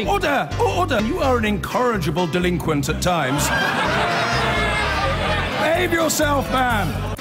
Order! Order! You are an incorrigible delinquent at times. Behave yourself, man!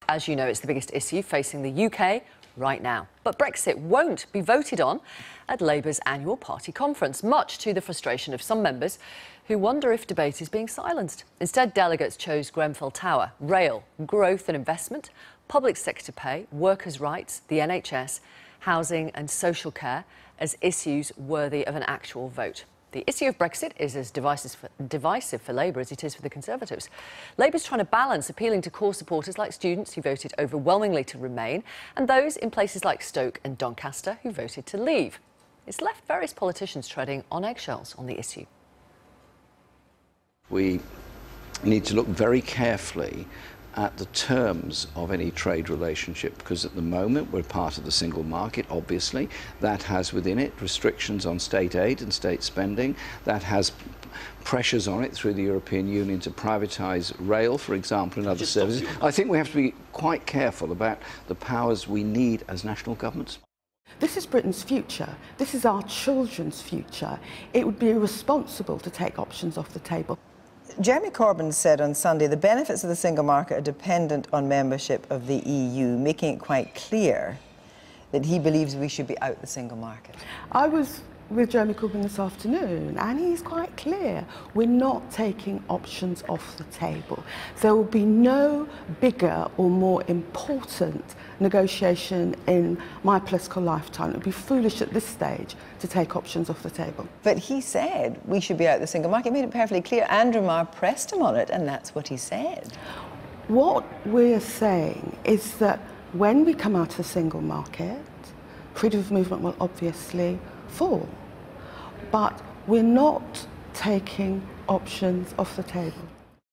As you know, it's the biggest issue facing the UK right now. But Brexit won't be voted on at Labour's annual party conference, much to the frustration of some members who wonder if debate is being silenced. Instead, delegates chose Grenfell Tower, rail, growth and investment, public sector pay, workers' rights, the NHS, housing and social care as issues worthy of an actual vote. The issue of Brexit is as divisive for Labour as it is for the Conservatives. Labour's trying to balance appealing to core supporters like students who voted overwhelmingly to remain and those in places like Stoke and Doncaster who voted to leave. It's left various politicians treading on eggshells on the issue. We need to look very carefully at the terms of any trade relationship, because at the moment we're part of the single market, obviously. That has within it restrictions on state aid and state spending. That has pressures on it through the European Union to privatise rail, for example, and other services. I think we have to be quite careful about the powers we need as national governments. This is Britain's future. This is our children's future. It would be irresponsible to take options off the table. Jeremy Corbyn said on Sunday the benefits of the single market are dependent on membership of the EU, making it quite clear that he believes we should be out the single market. I was with Jeremy Corbyn this afternoon and he's quite clear. We're not taking options off the table. There will be no bigger or more important negotiation in my political lifetime. It would be foolish at this stage to take options off the table. But he said we should be out the single market. He made it perfectly clear. Andrew Marr pressed him on it and that's what he said. What we're saying is that when we come out of the single market, freedom of movement will obviously fall. But we're not taking options off the table.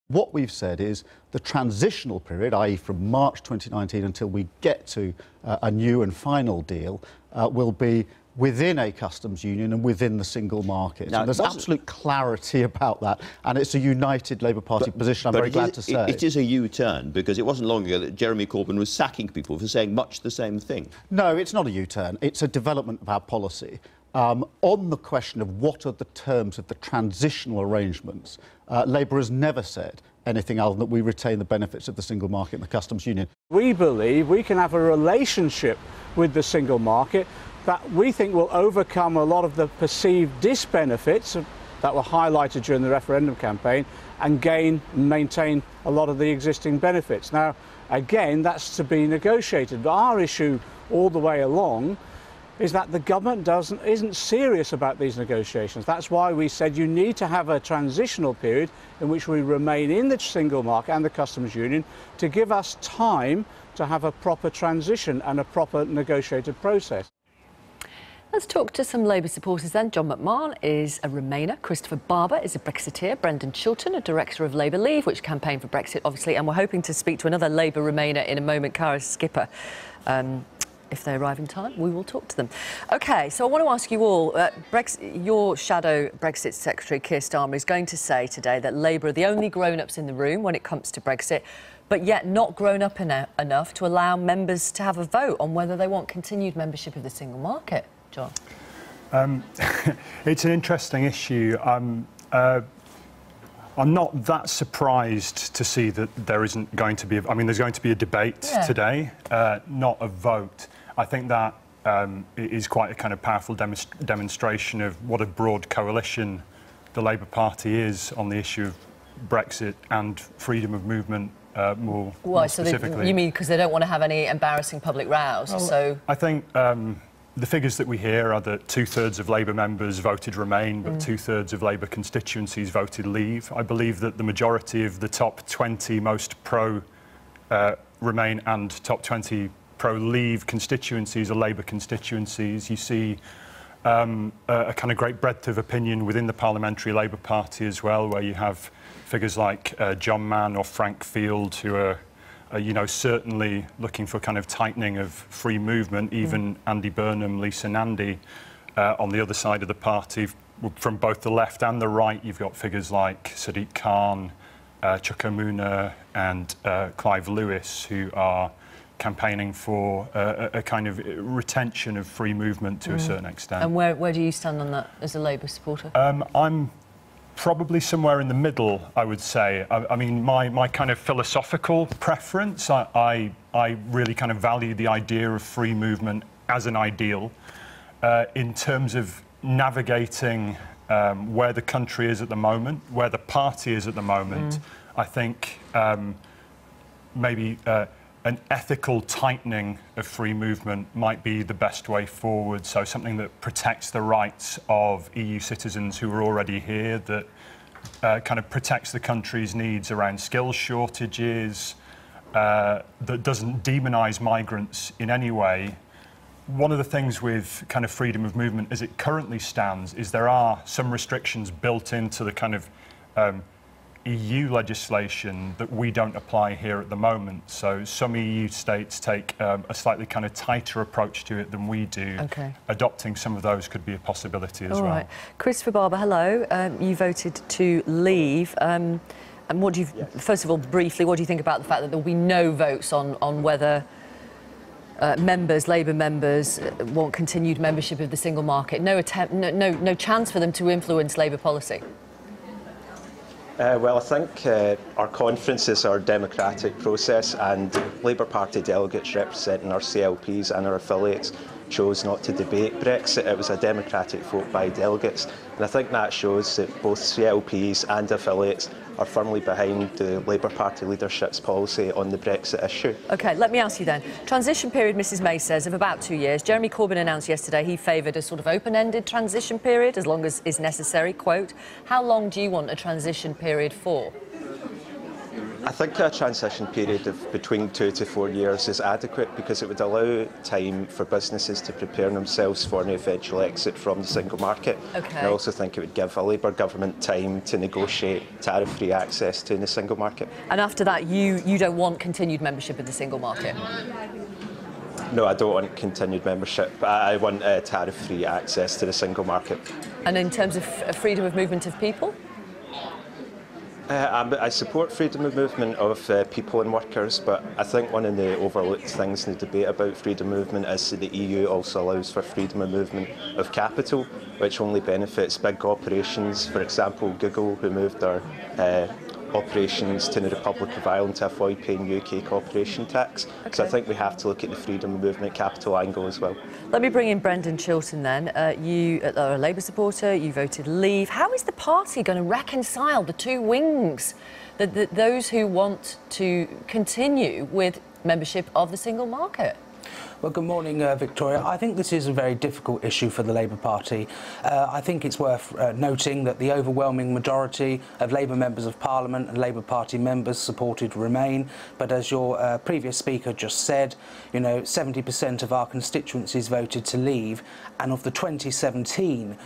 What we've said is the transitional period, i.e. from March 2019 until we get to a new and final deal, will be within a customs union and within the single market. Now, there's absolute clarity about that, and it's a united Labour Party position, I'm very glad to say. It is a U-turn, because it wasn't long ago that Jeremy Corbyn was sacking people for saying much the same thing. No, it's not a U-turn. It's a development of our policy. On the question of what are the terms of the transitional arrangements, Labour has never said anything other than that we retain the benefits of the single market and the customs union. We believe we can have a relationship with the single market that we think will overcome a lot of the perceived disbenefits that were highlighted during the referendum campaign and gain and maintain a lot of the existing benefits. Now, again, that's to be negotiated, but our issue all the way along is that the government isn't serious about these negotiations. That's why we said you need to have a transitional period in which we remain in the single market and the customs union to give us time to have a proper transition and a proper negotiated process. Let's talk to some Labour supporters then. John McMahon is a Remainer. Christopher Barber is a Brexiteer. Brendan Chilton, a director of Labour Leave, which campaigned for Brexit, obviously. And we're hoping to speak to another Labour Remainer in a moment, Cara Skipper. If they arrive in time, we will talk to them. OK, so I want to ask you all, your shadow Brexit Secretary, Keir Starmer, is going to say today that Labour are the only grown-ups in the room when it comes to Brexit, but yet not grown up enough to allow members to have a vote on whether they want continued membership of the single market. John? It's an interesting issue. I'm not that surprised to see that there isn't going to be... there's going to be a debate today, not a vote. I think that is quite a kind of powerful demonstration of what a broad coalition the Labour Party is on the issue of Brexit and freedom of movement more specifically. You mean because they don't want to have any embarrassing public rows? Well, so I think the figures that we hear are that 2/3 of Labour members voted Remain, but 2/3 of Labour constituencies voted Leave. I believe that the majority of the top 20 most pro-Remain and top 20 pro-Leave constituencies are Labour constituencies. You see a kind of great breadth of opinion within the Parliamentary Labour Party as well, where you have figures like John Mann or Frank Field, who are certainly looking for kind of tightening of free movement. Even Andy Burnham, Lisa Nandy on the other side of the party from both the left and the right, you've got figures like Sadiq Khan, Chuka Umunna and Clive Lewis, who are campaigning for a kind of retention of free movement to a certain extent. And where do you stand on that as a Labour supporter? I'm probably somewhere in the middle, I would say. I mean, my kind of philosophical preference, I really kind of value the idea of free movement as an ideal. In terms of navigating where the country is at the moment, where the party is at the moment, I think maybe an ethical tightening of free movement might be the best way forward. So something that protects the rights of EU citizens who are already here, that kind of protects the country's needs around skills shortages, that doesn't demonise migrants in any way. One of the things with kind of freedom of movement as it currently stands is there are some restrictions built into the kind of EU legislation that we don't apply here at the moment. So some EU states take a slightly kind of tighter approach to it than we do. Okay. Adopting some of those could be a possibility as well. All right. Christopher Barber, hello. You voted to leave. And what do you, first of all, briefly, what do you think about the fact that there will be no votes on whether Labour members want continued membership of the single market? No attempt, no chance for them to influence Labour policy? Well, I think our conference is our democratic process, and Labour Party delegates representing our CLPs and our affiliates chose not to debate Brexit. It was a democratic vote by delegates, and I think that shows that both CLPs and affiliates are firmly behind the Labour Party leadership's policy on the Brexit issue. OK, let me ask you then. Transition period, Mrs May says, of about 2 years. Jeremy Corbyn announced yesterday he favoured a sort of open-ended transition period, as long as is necessary, quote. How long do you want a transition period for? I think a transition period of between 2 to 4 years is adequate, because it would allow time for businesses to prepare themselves for an eventual exit from the single market. Okay. And I also think it would give a Labour government time to negotiate tariff-free access to the single market. And after that, you don't want continued membership of the single market? No, I don't want continued membership. I want tariff-free access to the single market. And in terms of freedom of movement of people? I support freedom of movement of people and workers, but I think one of the overlooked things in the debate about freedom of movement is that the EU also allows for freedom of movement of capital, which only benefits big corporations. For example, Google, who moved their operations to the Republic of Ireland to avoid paying UK corporation tax. Okay. So I think we have to look at the freedom of movement capital angle as well. Let me bring in Brendan Chilton then. You are a Labour supporter, you voted leave. How is the party going to reconcile the two wings? Those who want to continue with membership of the single market? Well, good morning, Victoria. I think this is a very difficult issue for the Labour Party. I think it's worth noting that the overwhelming majority of Labour members of Parliament and Labour Party members supported Remain. But as your previous speaker just said, you know, 70% of our constituencies voted to leave. And of the 2017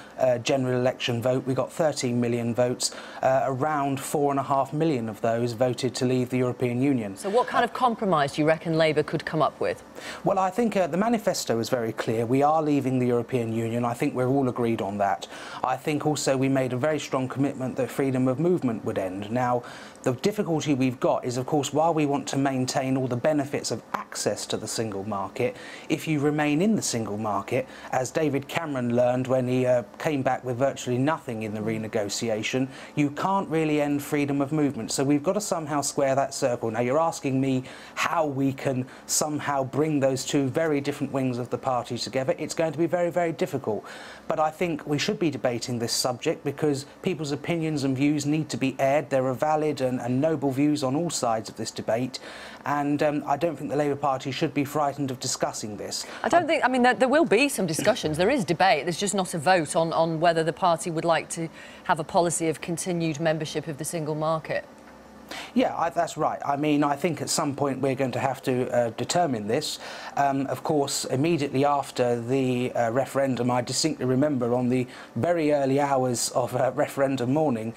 general election vote, we got 13 million votes. Around 4.5 million of those voted to leave the European Union. So what kind of compromise do you reckon Labour could come up with? Well, I think the manifesto is very clear. We are leaving the European Union. I think we're all agreed on that. I think also we made a very strong commitment that freedom of movement would end. Now, the difficulty we've got is, of course, while we want to maintain all the benefits of access to the single market, if you remain in the single market, as David Cameron learned when he came back with virtually nothing in the renegotiation, you can't really end freedom of movement. So we've got to somehow square that circle. Now, you're asking me how we can somehow bring those two very different wings of the party together. It's going to be very, very difficult. But I think we should be debating this subject because people's opinions and views need to be aired. There are valid and noble views on all sides of this debate, and I don't think the Labour Party should be frightened of discussing this. I don't think, I mean, there will be some discussions, there is debate, there's just not a vote on whether the party would like to have a policy of continued membership of the single market. Yeah, that's right. I mean, I think at some point we're going to have to determine this. Of course, immediately after the referendum, I distinctly remember on the very early hours of referendum morning,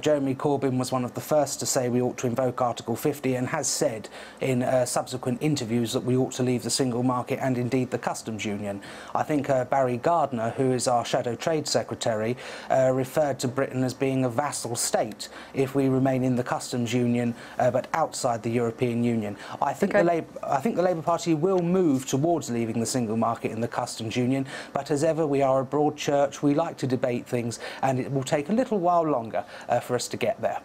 Jeremy Corbyn was one of the first to say we ought to invoke Article 50 and has said in subsequent interviews that we ought to leave the single market and indeed the customs union. I think Barry Gardner, who is our Shadow Trade Secretary, referred to Britain as being a vassal state if we remain in the customs union but outside the European Union. I think the Labour Party will move towards leaving the single market in the customs union, but as ever we are a broad church, we like to debate things and it will take a little while longer for us to get there.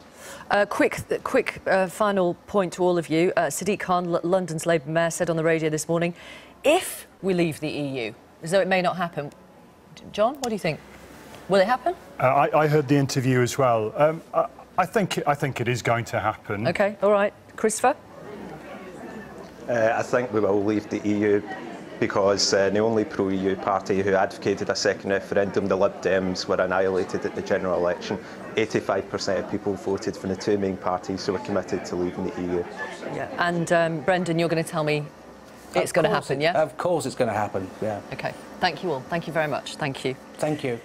Quick final point to all of you. Sadiq Khan, London's Labour Mayor, said on the radio this morning, if we leave the EU, as though it may not happen. John, what do you think? Will it happen? I heard the interview as well. I think it is going to happen. OK, all right. Christopher? I think we will leave the EU because the only pro-EU party who advocated a second referendum, the Lib Dems, were annihilated at the general election. 85% of people voted for the two main parties who were committed to leaving the EU. Yeah. And Brendan, you're going to tell me it's going to happen, yeah? Of course it's going to happen, yeah. OK. Thank you all. Thank you very much. Thank you. Thank you.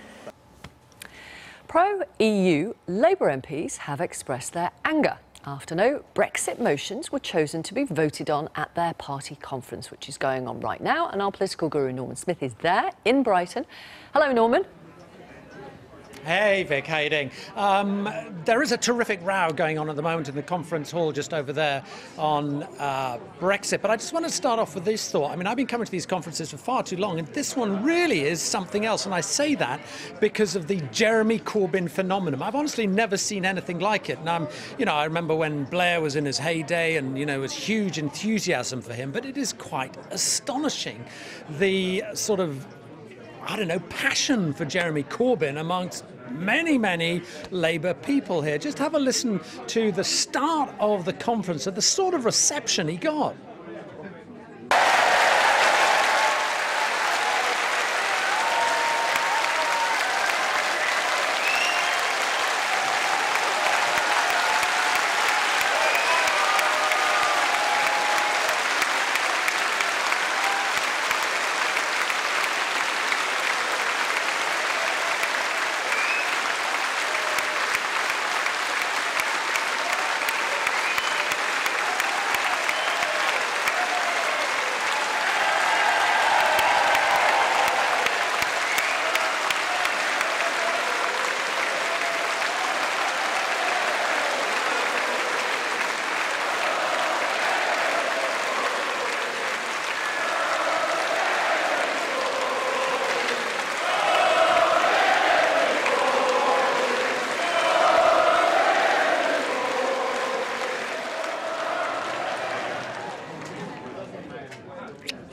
Pro-EU Labour MPs have expressed their anger after no Brexit motions were chosen to be voted on at their party conference, which is going on right now. And our political guru, Norman Smith, is there in Brighton. Hello, Norman. Hey Vic, how you doing? There is a terrific row going on at the moment in the conference hall just over there on Brexit, but I just want to start off with this thought. I mean, I've been coming to these conferences for far too long, and this one really is something else, and I say that because of the Jeremy Corbyn phenomenon. I've honestly never seen anything like it, and I remember when Blair was in his heyday, and it was huge enthusiasm for him, but it is quite astonishing the sort of, I don't know, passion for Jeremy Corbyn amongst many Labour people here. Just have a listen to the start of the conference and the sort of reception he got.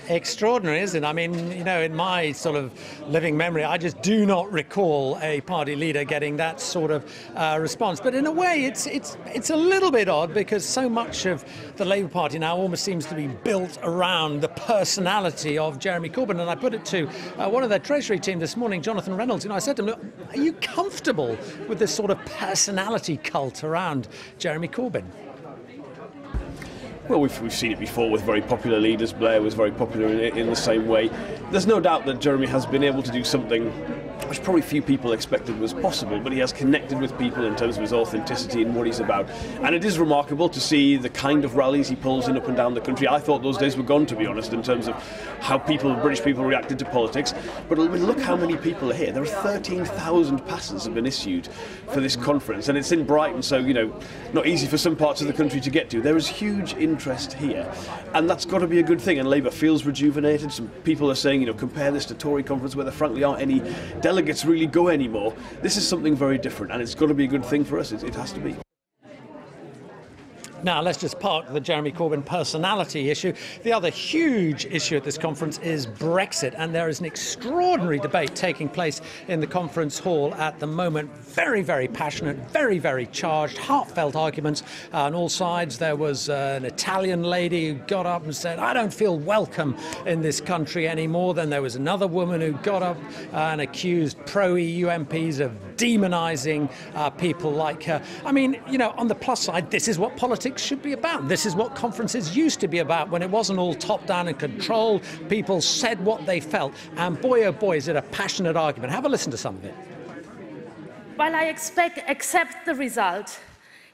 Extraordinary, isn't it? I mean, in my sort of living memory, I just do not recall a party leader getting that sort of response. But in a way, it's a little bit odd because so much of the Labour Party now almost seems to be built around the personality of Jeremy Corbyn. And I put it to one of their Treasury team this morning, Jonathan Reynolds. I said to him, look, are you comfortable with this sort of personality cult around Jeremy Corbyn? Well, we've seen it before with very popular leaders. Blair was very popular in the same way. There's no doubt that Jeremy has been able to do something which probably few people expected was possible, but he has connected with people in terms of his authenticity and what he's about. And it is remarkable to see the kind of rallies he pulls in up and down the country. I thought those days were gone, to be honest, in terms of how British people reacted to politics. But look how many people are here. There are 13,000 passes have been issued for this conference, and it's in Brighton, so, not easy for some parts of the country to get to. There is huge interest here, and that's got to be a good thing, and Labour feels rejuvenated. Some people are saying, compare this to Tory conference where there frankly aren't any delegates really go anymore. This is something very different, and it's got to be a good thing for us. It has to be. Now, let's just park the Jeremy Corbyn personality issue. The other huge issue at this conference is Brexit, and there is an extraordinary debate taking place in the conference hall at the moment. Very, very passionate, very, very charged, heartfelt arguments on all sides. There was an Italian lady who got up and said, "I don't feel welcome in this country anymore." Then there was another woman who got up and accused pro-EU MPs of demonising people like her. I mean, you know, on the plus side, this is what politics should be about. This is what conferences used to be about when it wasn't all top-down and controlled. People said what they felt. And boy, oh boy, is it a passionate argument. Have a listen to some of it. While I accept the result,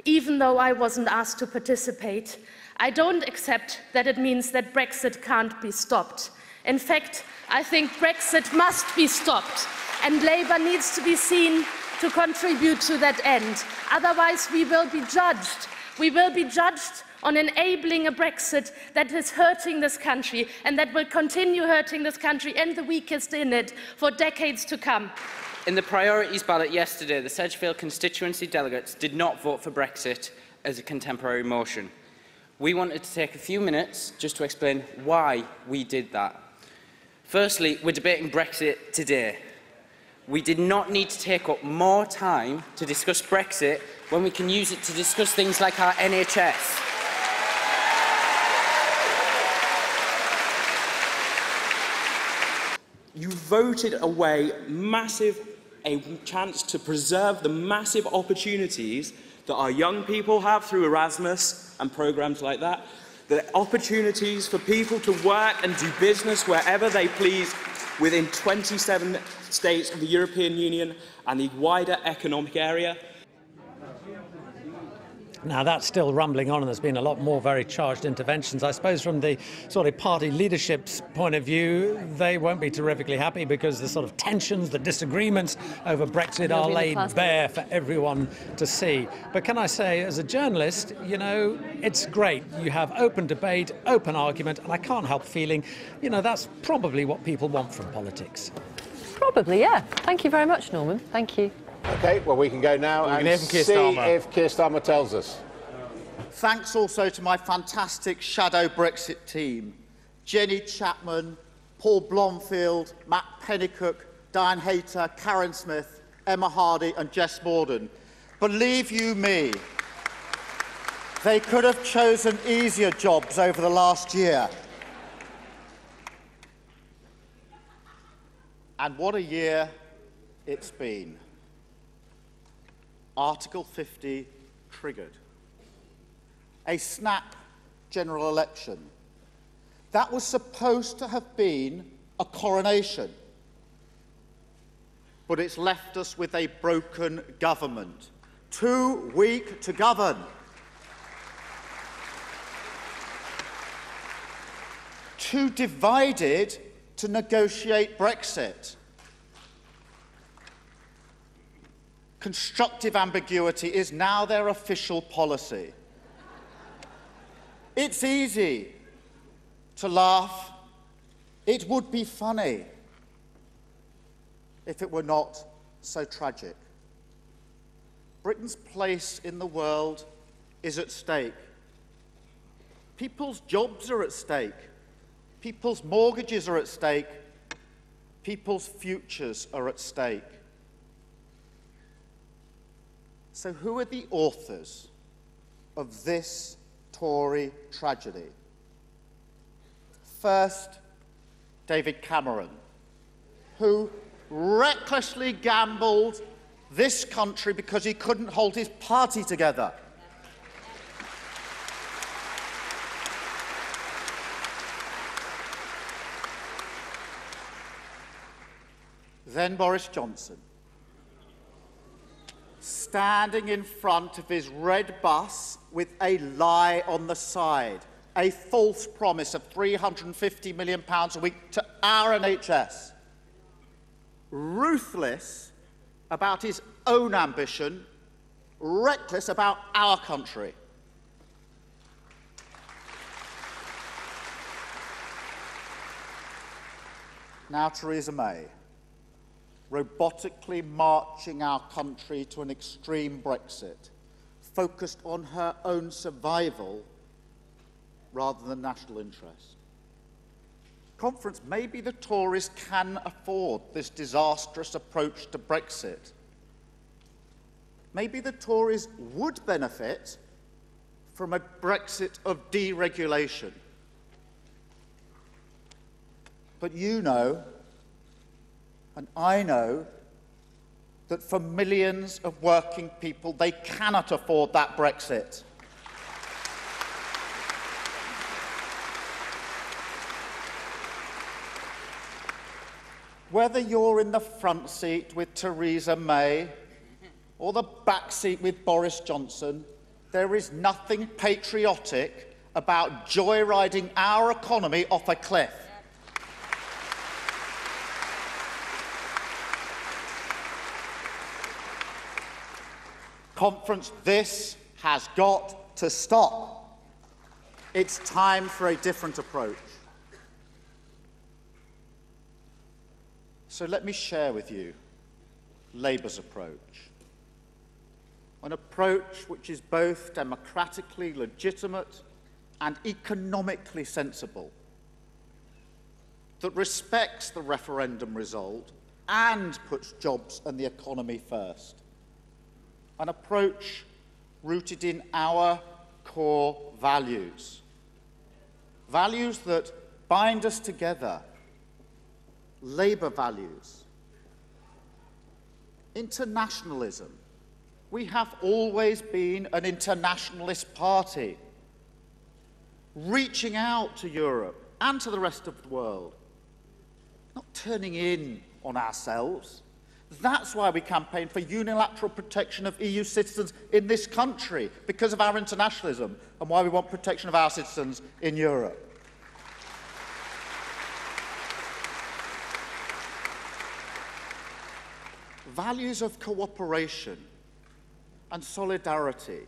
even though I wasn't asked to participate, I don't accept that it means that Brexit can't be stopped. In fact, I think Brexit must be stopped, and Labour needs to be seen to contribute to that end. Otherwise, we will be judged. We will be judged on enabling a Brexit that is hurting this country and that will continue hurting this country and the weakest in it for decades to come. In the priorities ballot yesterday, the Sedgefield constituency delegates did not vote for Brexit as a contemporary motion. We wanted to take a few minutes just to explain why we did that. Firstly, we're debating Brexit today. We did not need to take up more time to discuss Brexit when we can use it to discuss things like our NHS. You voted away a chance to preserve the massive opportunities that our young people have through Erasmus and programmes like that, the opportunities for people to work and do business wherever they please within 27 states of the European Union and the wider economic area. Now, that's still rumbling on, and there's been a lot more very charged interventions. I suppose from the sort of party leadership's point of view, they won't be terrifically happy because the sort of tensions, the disagreements over Brexit are laid bare for everyone to see. But can I say, as a journalist, you know, it's great. You have open debate, open argument, and I can't help feeling, you know, that's probably what people want from politics. Probably, yeah. Thank you very much, Norman. Thank you. OK, well, we can go now and see if Keir Starmer tells us. Thanks also to my fantastic shadow Brexit team. Jenny Chapman, Paul Blomfield, Matt Pennycook, Diane Hayter, Karen Smith, Emma Hardy and Jess Morden. Believe you me, they could have chosen easier jobs over the last year. And what a year it's been. Article 50 triggered. A snap general election. That was supposed to have been a coronation. But it's left us with a broken government. Too weak to govern. Too divided to negotiate Brexit. Constructive ambiguity is now their official policy. It's easy to laugh. It would be funny if it were not so tragic. Britain's place in the world is at stake. People's jobs are at stake. People's mortgages are at stake. People's futures are at stake. So who are the authors of this Tory tragedy? First, David Cameron, who recklessly gambled this country because he couldn't hold his party together. Then Boris Johnson, standing in front of his red bus with a lie on the side, a false promise of £350 million a week to our NHS. Ruthless about his own ambition, reckless about our country. Now Theresa May, robotically marching our country to an extreme Brexit, focused on her own survival rather than national interest. Conference, maybe the Tories can afford this disastrous approach to Brexit. Maybe the Tories would benefit from a Brexit of deregulation. But you know, and I know, that for millions of working people, they cannot afford that Brexit. Whether you're in the front seat with Theresa May or the back seat with Boris Johnson, there is nothing patriotic about joyriding our economy off a cliff. Conference, this has got to stop. It's time for a different approach. So let me share with you Labour's approach. An approach which is both democratically legitimate and economically sensible, that respects the referendum result and puts jobs and the economy first. An approach rooted in our core values. Values that bind us together. Labour values. Internationalism. We have always been an internationalist party, reaching out to Europe and to the rest of the world, not turning in on ourselves. That's why we campaign for unilateral protection of EU citizens in this country, because of our internationalism, and why we want protection of our citizens in Europe. Values of cooperation and solidarity,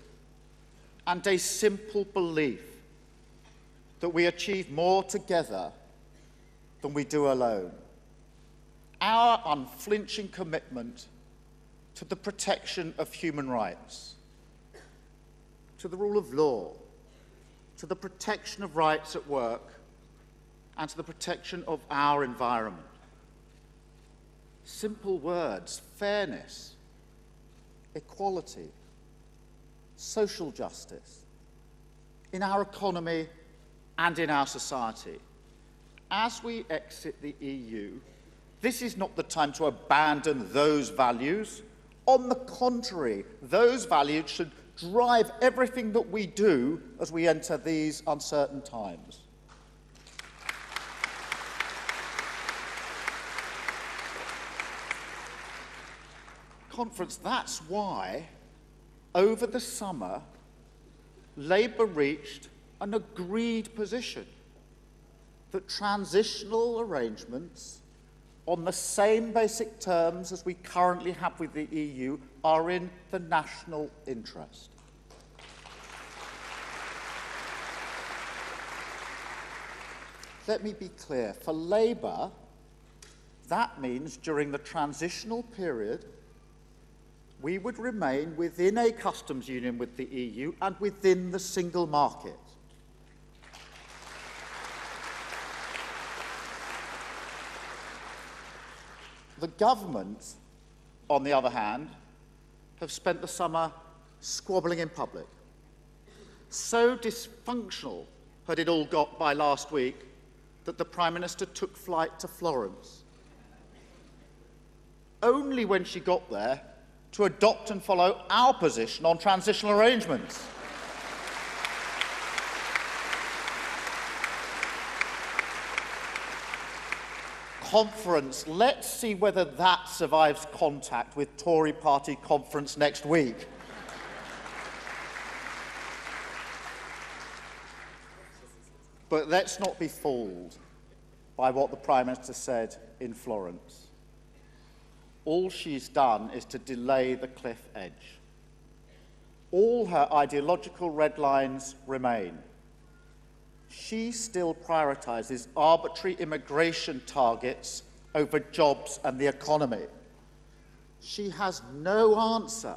and a simple belief that we achieve more together than we do alone. Our unflinching commitment to the protection of human rights, to the rule of law, to the protection of rights at work, and to the protection of our environment. Simple words: fairness, equality, social justice, in our economy and in our society. As we exit the EU, this is not the time to abandon those values. On the contrary, those values should drive everything that we do as we enter these uncertain times. Conference, that's why, over the summer, Labour reached an agreed position that transitional arrangements on the same basic terms as we currently have with the EU are in the national interest. Let me be clear. For Labour, that means during the transitional period, we would remain within a customs union with the EU and within the single market. The government, on the other hand, have spent the summer squabbling in public. So dysfunctional had it all got by last week that the Prime Minister took flight to Florence. Only when she got there to adopt and follow our position on transitional arrangements. Conference, let's see whether that survives contact with Tory party conference next week. But let's not be fooled by what the Prime Minister said in Florence. All she's done is to delay the cliff edge. All her ideological red lines remain. She still prioritises arbitrary immigration targets over jobs and the economy. She has no answer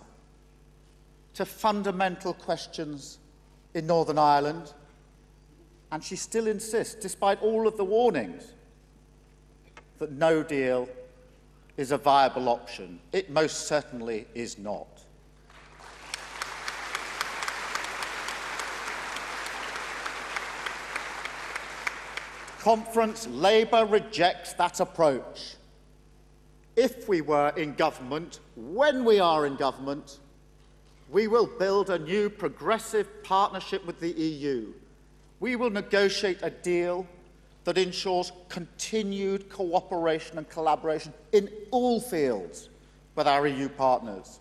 to fundamental questions in Northern Ireland, and she still insists, despite all of the warnings, that no deal is a viable option. It most certainly is not. Conference, Labour rejects that approach. If we were in government, when we are in government, we will build a new progressive partnership with the EU. We will negotiate a deal that ensures continued cooperation and collaboration in all fields with our EU partners.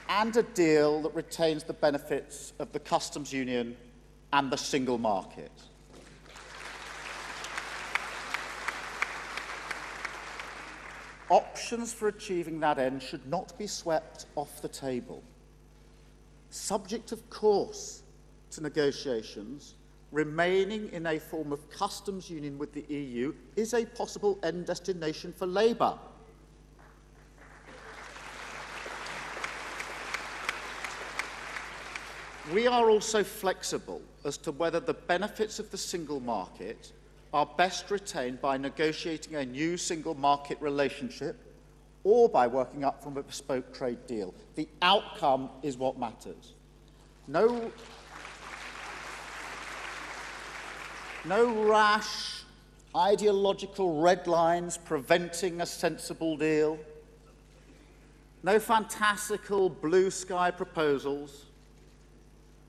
And a deal that retains the benefits of the customs union and the single market. Options for achieving that end should not be swept off the table. Subject, of course, to negotiations, remaining in a form of customs union with the EU is a possible end destination for Labour. We are also flexible as to whether the benefits of the single market are best retained by negotiating a new single market relationship or by working up from a bespoke trade deal. The outcome is what matters. No rash, ideological red lines preventing a sensible deal. No fantastical blue sky proposals.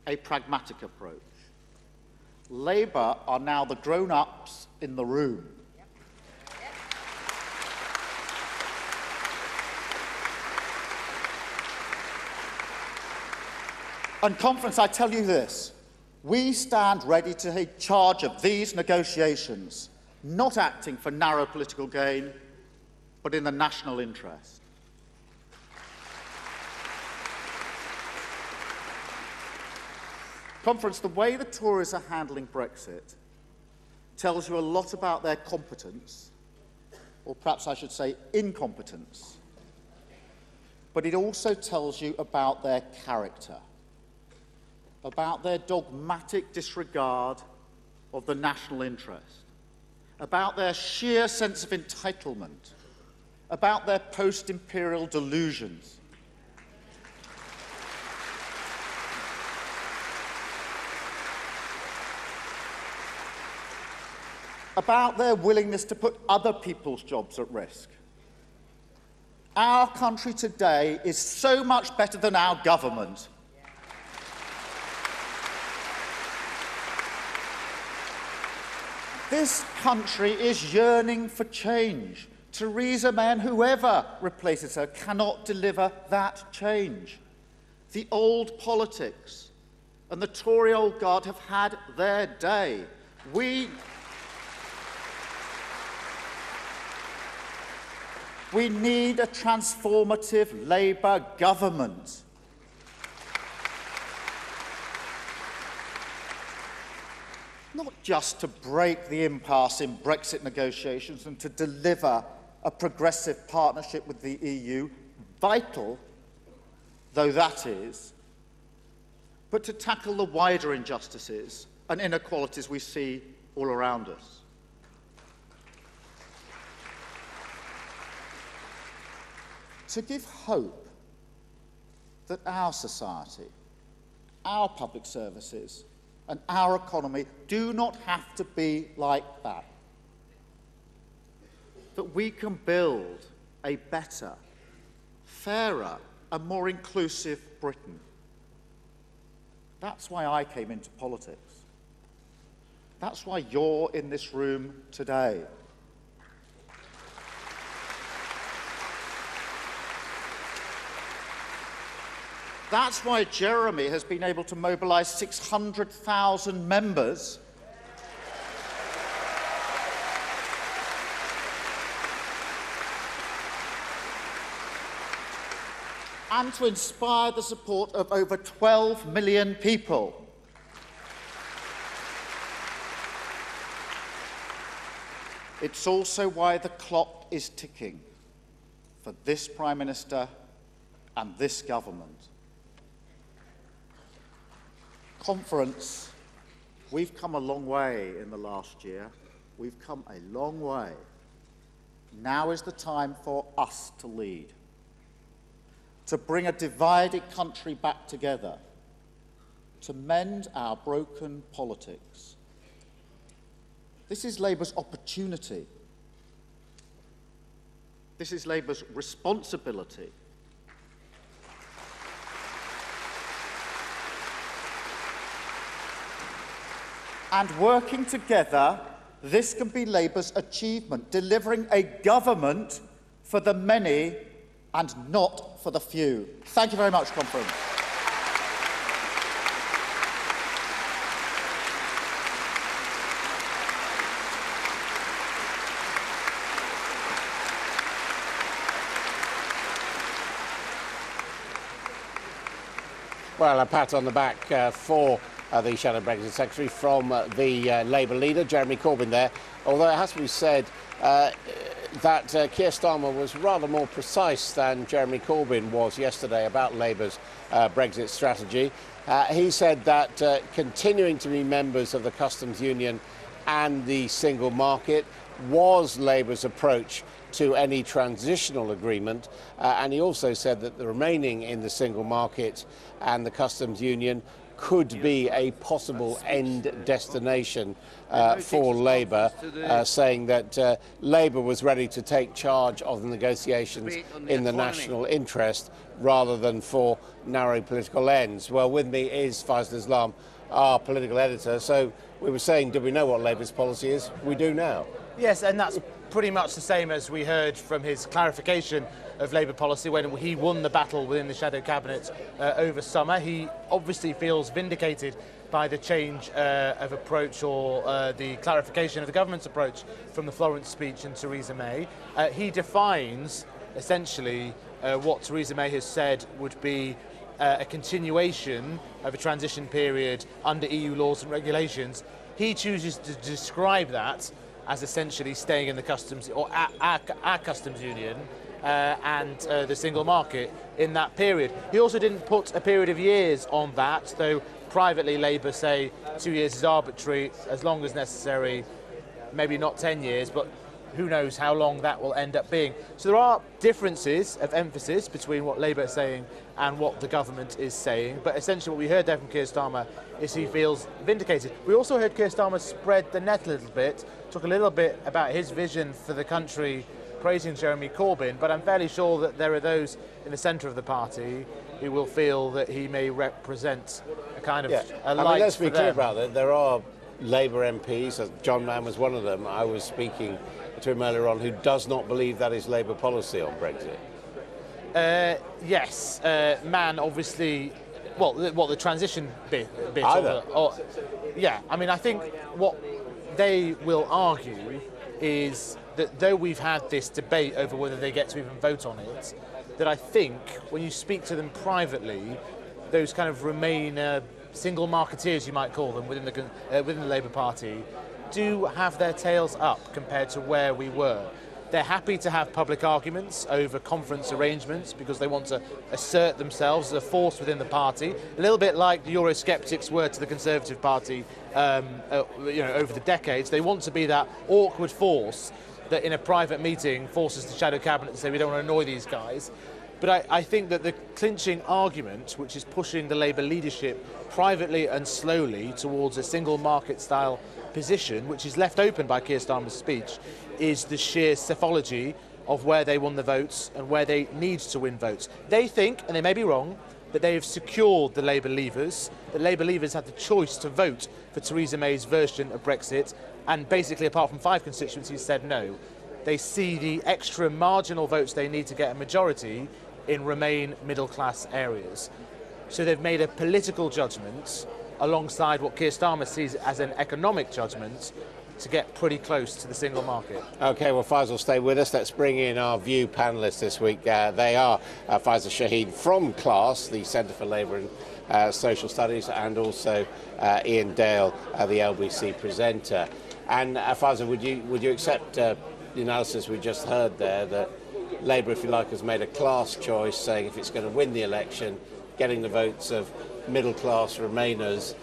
A pragmatic approach. Labour are now the grown-ups in the room. And Conference, I tell you this, we stand ready to take charge of these negotiations, not acting for narrow political gain, but in the national interest. Conference, the way the Tories are handling Brexit tells you a lot about their competence, or perhaps I should say incompetence, but it also tells you about their character, about their dogmatic disregard of the national interest, about their sheer sense of entitlement, about their post-imperial delusions. About their willingness to put other people's jobs at risk. Our country today is so much better than our government. This country is yearning for change. Theresa May and whoever replaces her cannot deliver that change. The old politics and the Tory old guard have had their day. We need a transformative Labour government. Not just to break the impasse in Brexit negotiations and to deliver a progressive partnership with the EU, vital though that is, but to tackle the wider injustices and inequalities we see all around us. To give hope that our society, our public services, and our economy do not have to be like that. That we can build a better, fairer, and more inclusive Britain. That's why I came into politics. That's why you're in this room today. That's why Jeremy has been able to mobilise 600,000 members and to inspire the support of over 12 million people. It's also why the clock is ticking for this Prime Minister and this government. Conference, we've come a long way in the last year. We've come a long way. Now is the time for us to lead, to bring a divided country back together, to mend our broken politics. This is Labour's opportunity. This is Labour's responsibility. And working together, this can be Labour's achievement, delivering a government for the many and not for the few. Thank you very much, Conference. Well, a pat on the back for the Shadow Brexit Secretary from the Labour leader, Jeremy Corbyn there. Although it has to be said that Keir Starmer was rather more precise than Jeremy Corbyn was yesterday about Labour's Brexit strategy. He said that continuing to be members of the customs union and the single market was Labour's approach to any transitional agreement, and he also said that the remaining in the single market and the customs union could be a possible end destination for Labour, saying that Labour was ready to take charge of the negotiations in the national interest rather than for narrow political ends. Well, with me is Faisal Islam, our political editor. So we were saying, do we know what Labour's policy is? We do now. Yes, and that's pretty much the same as we heard from his clarification of Labour policy when he won the battle within the Shadow Cabinet over summer. He obviously feels vindicated by the change of approach or the clarification of the government's approach from the Florence speech and Theresa May. He defines essentially what Theresa May has said would be a continuation of a transition period under EU laws and regulations. He chooses to describe that as essentially staying in the customs or our customs union and the single market in that period. He also didn't put a period of years on that, though privately Labour say 2 years is arbitrary, as long as necessary, maybe not 10 years, but who knows how long that will end up being. So there are differences of emphasis between what Labour is saying and what the government is saying, but essentially what we heard there from Keir Starmer is he feels vindicated. We also heard Keir Starmer spread the net a little bit, talk a little bit about his vision for the country, praising Jeremy Corbyn, but I'm fairly sure that there are those in the centre of the party who will feel that he may represent a kind of a light. I mean, let's be clear them. about that. There are Labour MPs, John Mann was one of them, I was speaking to him earlier on, who does not believe that is Labour policy on Brexit. Yes, Mann obviously, well, the transition bit Either. yeah, I mean, I think what they will argue is that though we've had this debate over whether they get to even vote on it, that I think when you speak to them privately, those kind of Remain single marketeers, you might call them, within the Labour Party, do have their tails up compared to where we were. They're happy to have public arguments over conference arrangements because they want to assert themselves as a force within the party, a little bit like the Eurosceptics were to the Conservative Party over the decades. They want to be that awkward force that in a private meeting forces the Shadow Cabinet to say we don't want to annoy these guys. But I think that the clinching argument, which is pushing the Labour leadership privately and slowly towards a single market style position, which is left open by Keir Starmer's speech, is the sheer psephology of where they won the votes and where they need to win votes. They think, and they may be wrong, that they have secured the Labour leavers, that Labour leavers had the choice to vote for Theresa May's version of Brexit, and basically apart from 5 constituencies said no. They see the extra marginal votes they need to get a majority in Remain middle-class areas. So they've made a political judgment alongside what Keir Starmer sees as an economic judgment to get pretty close to the single market. OK, well, Faisal, stay with us. Let's bring in our View panellists this week. They are Faisal Shaheen from CLASS, the Centre for Labour and Social Studies, and also Ian Dale, the LBC presenter. And Faza, would you accept the analysis we just heard there, that Labour, if you like, has made a class choice, saying if it's going to win the election, getting the votes of middle-class Remainers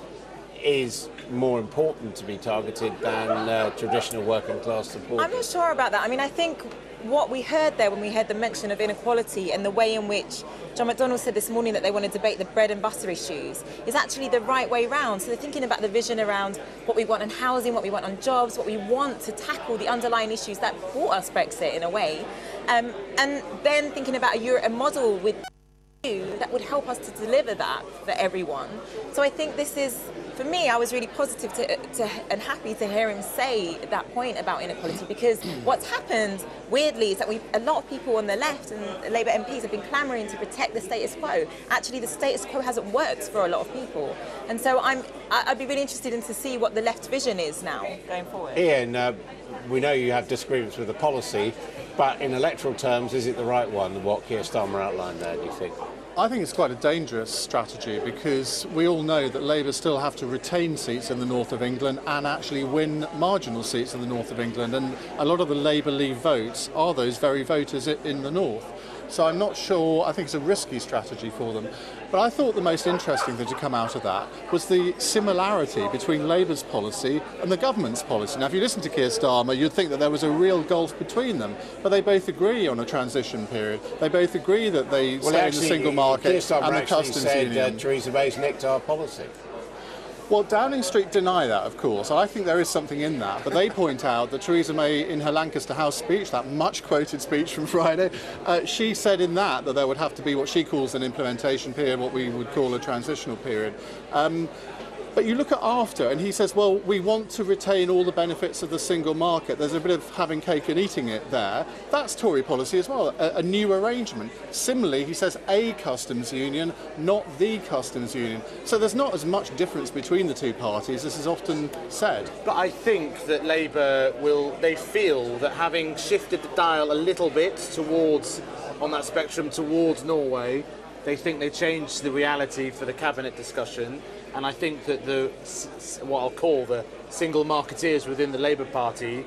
is more important to be targeted than traditional working-class supporters? I'm not sure about that. I mean, I think what we heard there when we heard the mention of inequality and the way in which John McDonnell said this morning that they want to debate the bread and butter issues is actually the right way round. So they're thinking about the vision around what we want on housing, what we want on jobs, what we want to tackle the underlying issues that brought us Brexit in a way, and then thinking about a model with that would help us to deliver that for everyone. So I think this is, for me, I was really positive and happy to hear him say that point about inequality, because what's happened, weirdly, is that a lot of people on the left and Labour MPs have been clamouring to protect the status quo. Actually, the status quo hasn't worked for a lot of people. And so I'd be really interested in to see what the left vision is now going forward. Ian, we know you have disagreements with the policy, but in electoral terms, is it the right one, what Keir Starmer outlined there, do you think? I think it's quite a dangerous strategy, because we all know that Labour still have to retain seats in the north of England and actually win marginal seats in the north of England, and a lot of the Labour Leave votes are those very voters in the north. So I'm not sure, I think it's a risky strategy for them. But I thought the most interesting thing to come out of that was the similarity between Labour's policy and the government's policy. Now, if you listen to Keir Starmer, you'd think that there was a real gulf between them, but they both agree on a transition period. They both agree that they stay in the single market and the customs union. Theresa May's nicked our policy. Well, Downing Street deny that, of course. I think there is something in that. But they point out that Theresa May, in her Lancaster House speech, that much-quoted speech from Friday, she said in that there would have to be what she calls an implementation period, what we would call a transitional period. But you look at after, and he says, well, we want to retain all the benefits of the single market. There's a bit of having cake and eating it there. That's Tory policy as well, a new arrangement. Similarly, he says a customs union, not the customs union. So there's not as much difference between the two parties as is often said. But I think that Labour they feel that having shifted the dial a little bit towards, on that spectrum, towards Norway, they think they changed the reality for the cabinet discussion. And I think that what I'll call the single marketeers within the Labour Party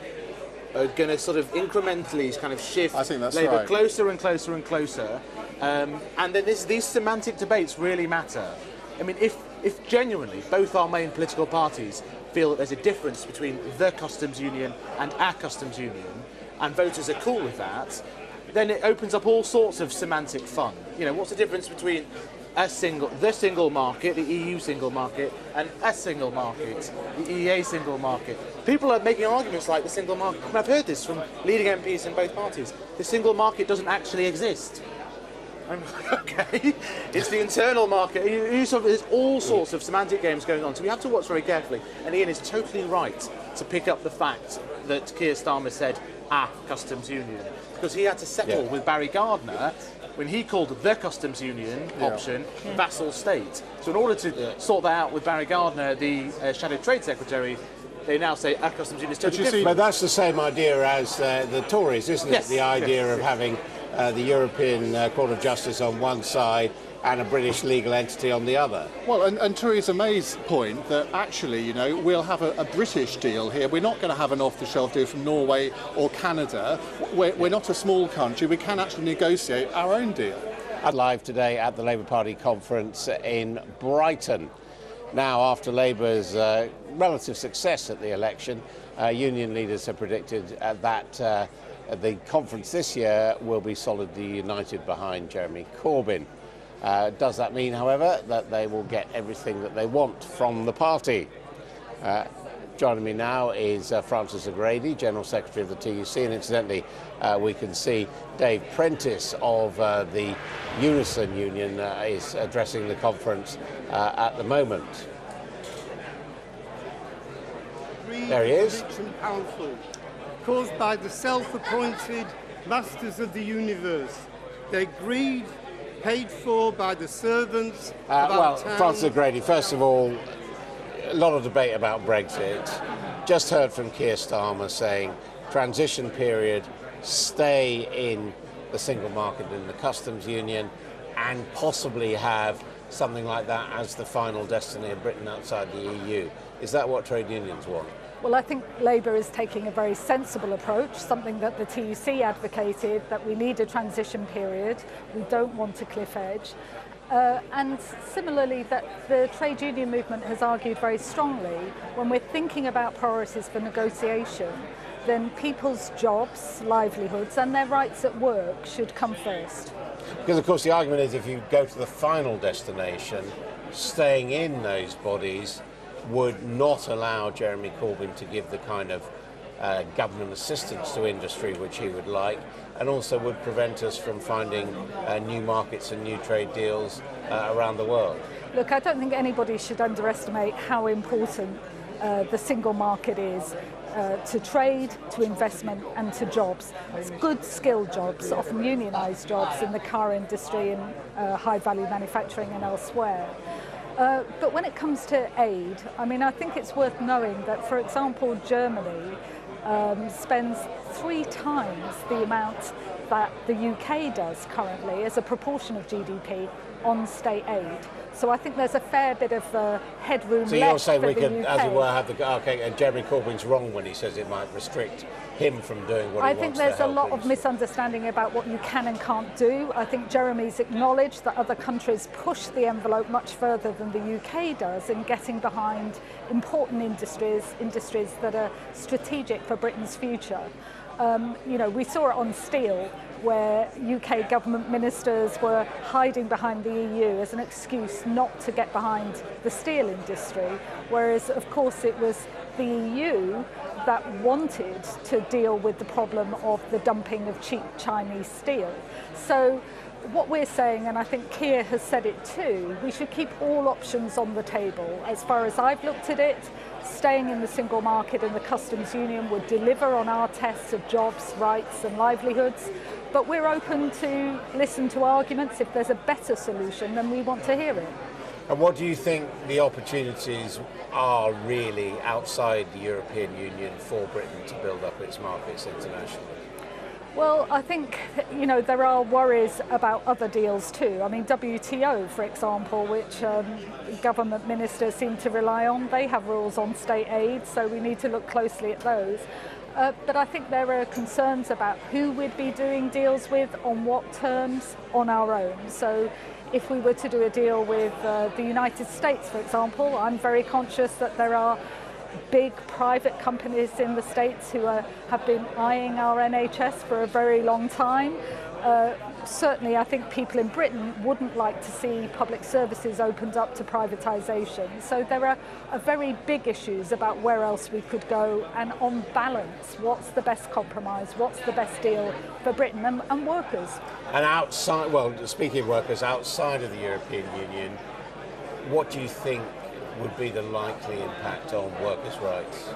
are going to sort of incrementally kind of shift Labour closer and closer and closer. And then these semantic debates really matter. I mean, if genuinely both our main political parties feel that there's a difference between the customs union and our customs union, and voters are cool with that, then it opens up all sorts of semantic fun. You know, what's the difference between the single market, the EU single market, and a single market, the EEA single market? People are making arguments like the single market. And I've heard this from leading MPs in both parties. The single market doesn't actually exist. I'm like, okay, it's the internal market. There's all sorts of semantic games going on, so we have to watch very carefully. And Ian is totally right to pick up the fact that Keir Starmer said, customs union, because he had to settle with Barry Gardner when he called the customs union option vassal state. So in order to sort that out with Barry Gardner, the Shadow Trade Secretary, they now say a customs union is totally different. But that's the same idea as the Tories, isn't it? The idea of having the European Court of Justice on one side and a British legal entity on the other. Well, and Theresa May's point that actually, you know, we'll have a British deal here. We're not going to have an off-the-shelf deal from Norway or Canada. We're not a small country. We can actually negotiate our own deal. Live today at the Labour Party conference in Brighton. Now, after Labour's relative success at the election, union leaders have predicted that the conference this year will be solidly united behind Jeremy Corbyn. Does that mean, however, that they will get everything that they want from the party? Joining me now is Francis O'Grady, General Secretary of the TUC, and incidentally we can see Dave Prentice of the Unison Union is addressing the conference at the moment. There he is. Powerful, caused by the self-appointed masters of the universe. Their greed paid for by the servants of our town. Francis O'Grady, first of all, a lot of debate about Brexit. Just heard from Keir Starmer saying transition period, stay in the single market in the customs union, and possibly have something like that as the final destiny of Britain outside the EU. Is that what trade unions want? Well, I think Labour is taking a very sensible approach, something that the TUC advocated, that we need a transition period, we don't want a cliff edge. And similarly, that the trade union movement has argued very strongly, when we're thinking about priorities for negotiation, then people's jobs, livelihoods and their rights at work should come first. Because of course the argument is if you go to the final destination, staying in those bodies would not allow Jeremy Corbyn to give the kind of government assistance to industry which he would like, and also would prevent us from finding new markets and new trade deals around the world. Look, I don't think anybody should underestimate how important the single market is to trade, to investment and to jobs. It's good skilled jobs, often unionised jobs in the car industry and high value manufacturing and elsewhere. But when it comes to aid, I mean, I think it's worth knowing that, for example, Germany spends 3 times the amount that the UK does currently as a proportion of GDP on state aid. So I think there's a fair bit of headroom left for the UK. So you're saying we could, as it were, have the... Okay, and Jeremy Corbyn's wrong when he says it might restrict him from doing what he wants to help. I think there's a lot of misunderstanding about what you can and can't do. I think Jeremy's acknowledged that other countries push the envelope much further than the UK does in getting behind important industries that are strategic for Britain's future. You know, we saw it on steel, where UK government ministers were hiding behind the EU as an excuse not to get behind the steel industry, whereas of course it was the EU that wanted to deal with the problem of the dumping of cheap Chinese steel. So what we're saying, and I think Keir has said it too, we should keep all options on the table. As far as I've looked at it, staying in the single market and the customs union would deliver on our tests of jobs, rights and livelihoods, but we're open to listen to arguments. If there's a better solution, then we want to hear it. And what do you think the opportunities are really outside the European Union for Britain to build up its markets internationally? Well, I think, you know, there are worries about other deals too. I mean, WTO, for example, which government ministers seem to rely on, they have rules on state aid, so we need to look closely at those. But I think there are concerns about who we'd be doing deals with, on what terms, on our own. So if we were to do a deal with the United States, for example, I'm very conscious that there are big private companies in the States who have been eyeing our NHS for a very long time. Certainly I think people in Britain wouldn't like to see public services opened up to privatisation. So there are very big issues about where else we could go, and on balance, what's the best compromise, what's the best deal for Britain and workers. And outside, well, speaking of workers, outside of the European Union, what do you think would be the likely impact on workers' rights?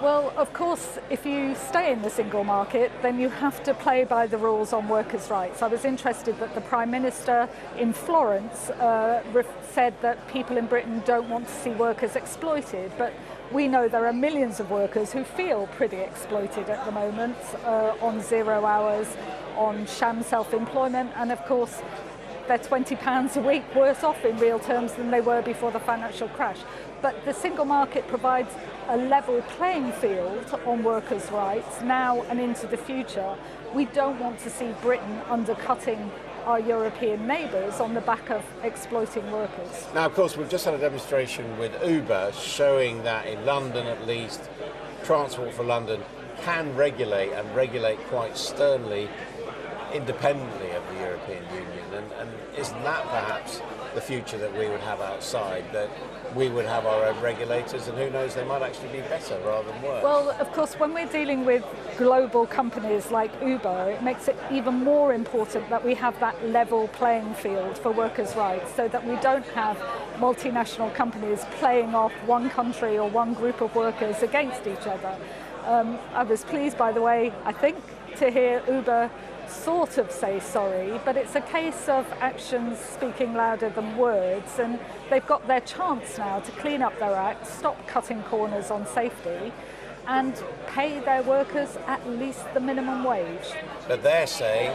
Well, of course, if you stay in the single market, then you have to play by the rules on workers' rights. I was interested that the Prime Minister in Florence said that people in Britain don't want to see workers exploited, but we know there are millions of workers who feel pretty exploited at the moment, on 0 hours, on sham self-employment, and of course they're £20 a week worse off in real terms than they were before the financial crash. But the single market provides a level playing field on workers' rights now and into the future. We don't want to see Britain undercutting our European neighbours on the back of exploiting workers. Now, of course, we've just had a demonstration with Uber showing that in London, at least, Transport for London can regulate, and regulate quite sternly, independently of the European Union. And isn't that perhaps the future that we would have outside, that we would have our own regulators, and who knows, they might actually be better rather than worse? Well, of course, when we're dealing with global companies like Uber, it makes it even more important that we have that level playing field for workers' rights, so that we don't have multinational companies playing off one country or one group of workers against each other. I was pleased, by the way, I think, to hear Uber sort of say sorry, but it's a case of actions speaking louder than words, and they've got their chance now to clean up their act, stop cutting corners on safety, and pay their workers at least the minimum wage. But they're saying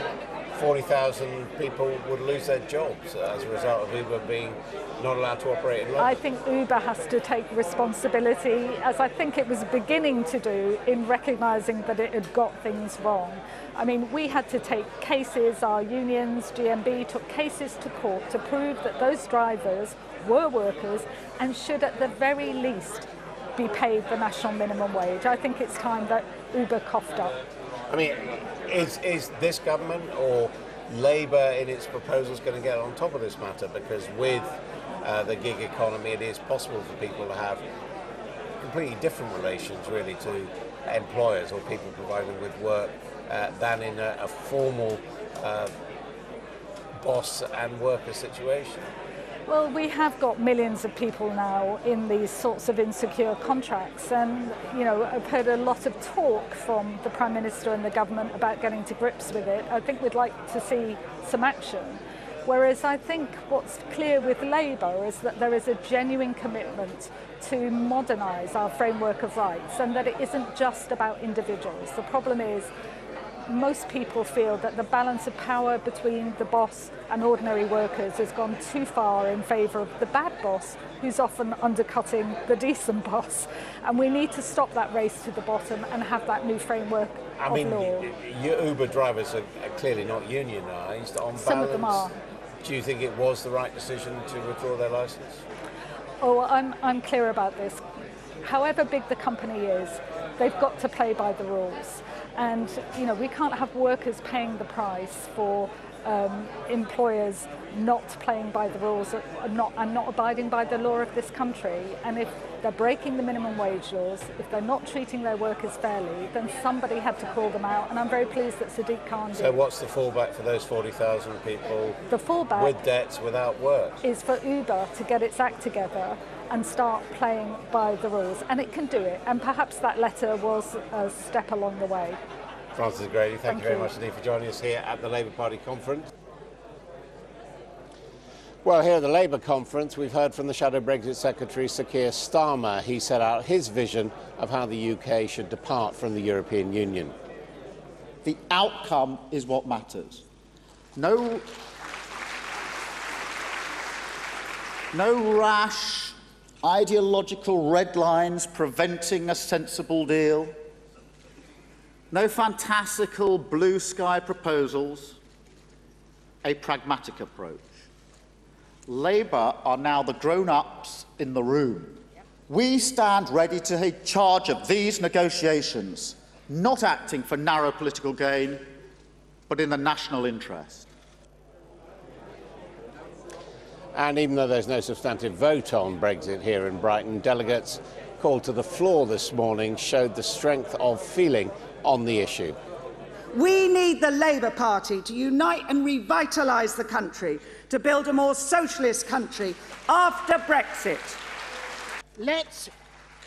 40,000 people would lose their jobs as a result of Uber being not allowed to operate in London. I think Uber has to take responsibility, as I think it was beginning to do, in recognising that it had got things wrong. I mean, we had to take cases, our unions, GMB, took cases to court to prove that those drivers were workers and should at the very least be paid the national minimum wage. I think it's time that Uber coughed up. I mean, is this government or Labour in its proposals going to get on top of this matter? Because with the gig economy, it is possible for people to have completely different relations, really, to employers or people providing with work than in a formal boss and worker situation. Well, we have got millions of people now in these sorts of insecure contracts, and you know, I've heard a lot of talk from the Prime Minister and the government about getting to grips with it. I think we'd like to see some action. Whereas I think what's clear with Labour is that there is a genuine commitment to modernise our framework of rights, and that it isn't just about individuals. The problem is most people feel that the balance of power between the boss and ordinary workers has gone too far in favour of the bad boss, who's often undercutting the decent boss. And we need to stop that race to the bottom and have that new framework of law. Your Uber drivers are clearly not unionised. On balance, some of them are. Do you think it was the right decision to withdraw their licence? Oh, I'm clear about this. However big the company is, they've got to play by the rules. And you know, we can't have workers paying the price for employers not playing by the rules and not abiding by the law of this country. And if they're breaking the minimum wage laws, if they're not treating their workers fairly, then somebody had to call them out. And I'm very pleased that Sadiq Khan did. So what's the fallback for those 40,000 people the fallback with debts, without work? Is for Uber to get its act together and start playing by the rules. And it can do it. And perhaps that letter was a step along the way. Francis Grady, thank you very much indeed for joining us here at the Labour Party conference. Well, here at the Labour conference, we've heard from the Shadow Brexit Secretary, Sir Keir Starmer. He set out his vision of how the UK should depart from the European Union. The outcome is what matters. No rash, ideological red lines preventing a sensible deal. No fantastical blue sky proposals. A pragmatic approach. Labour are now the grown-ups in the room. We stand ready to take charge of these negotiations, not acting for narrow political gain, but in the national interest. And even though there's no substantive vote on Brexit here in Brighton, delegates called to the floor this morning showed the strength of feeling on the issue. We need the Labour Party to unite and revitalise the country, to build a more socialist country after Brexit. Let's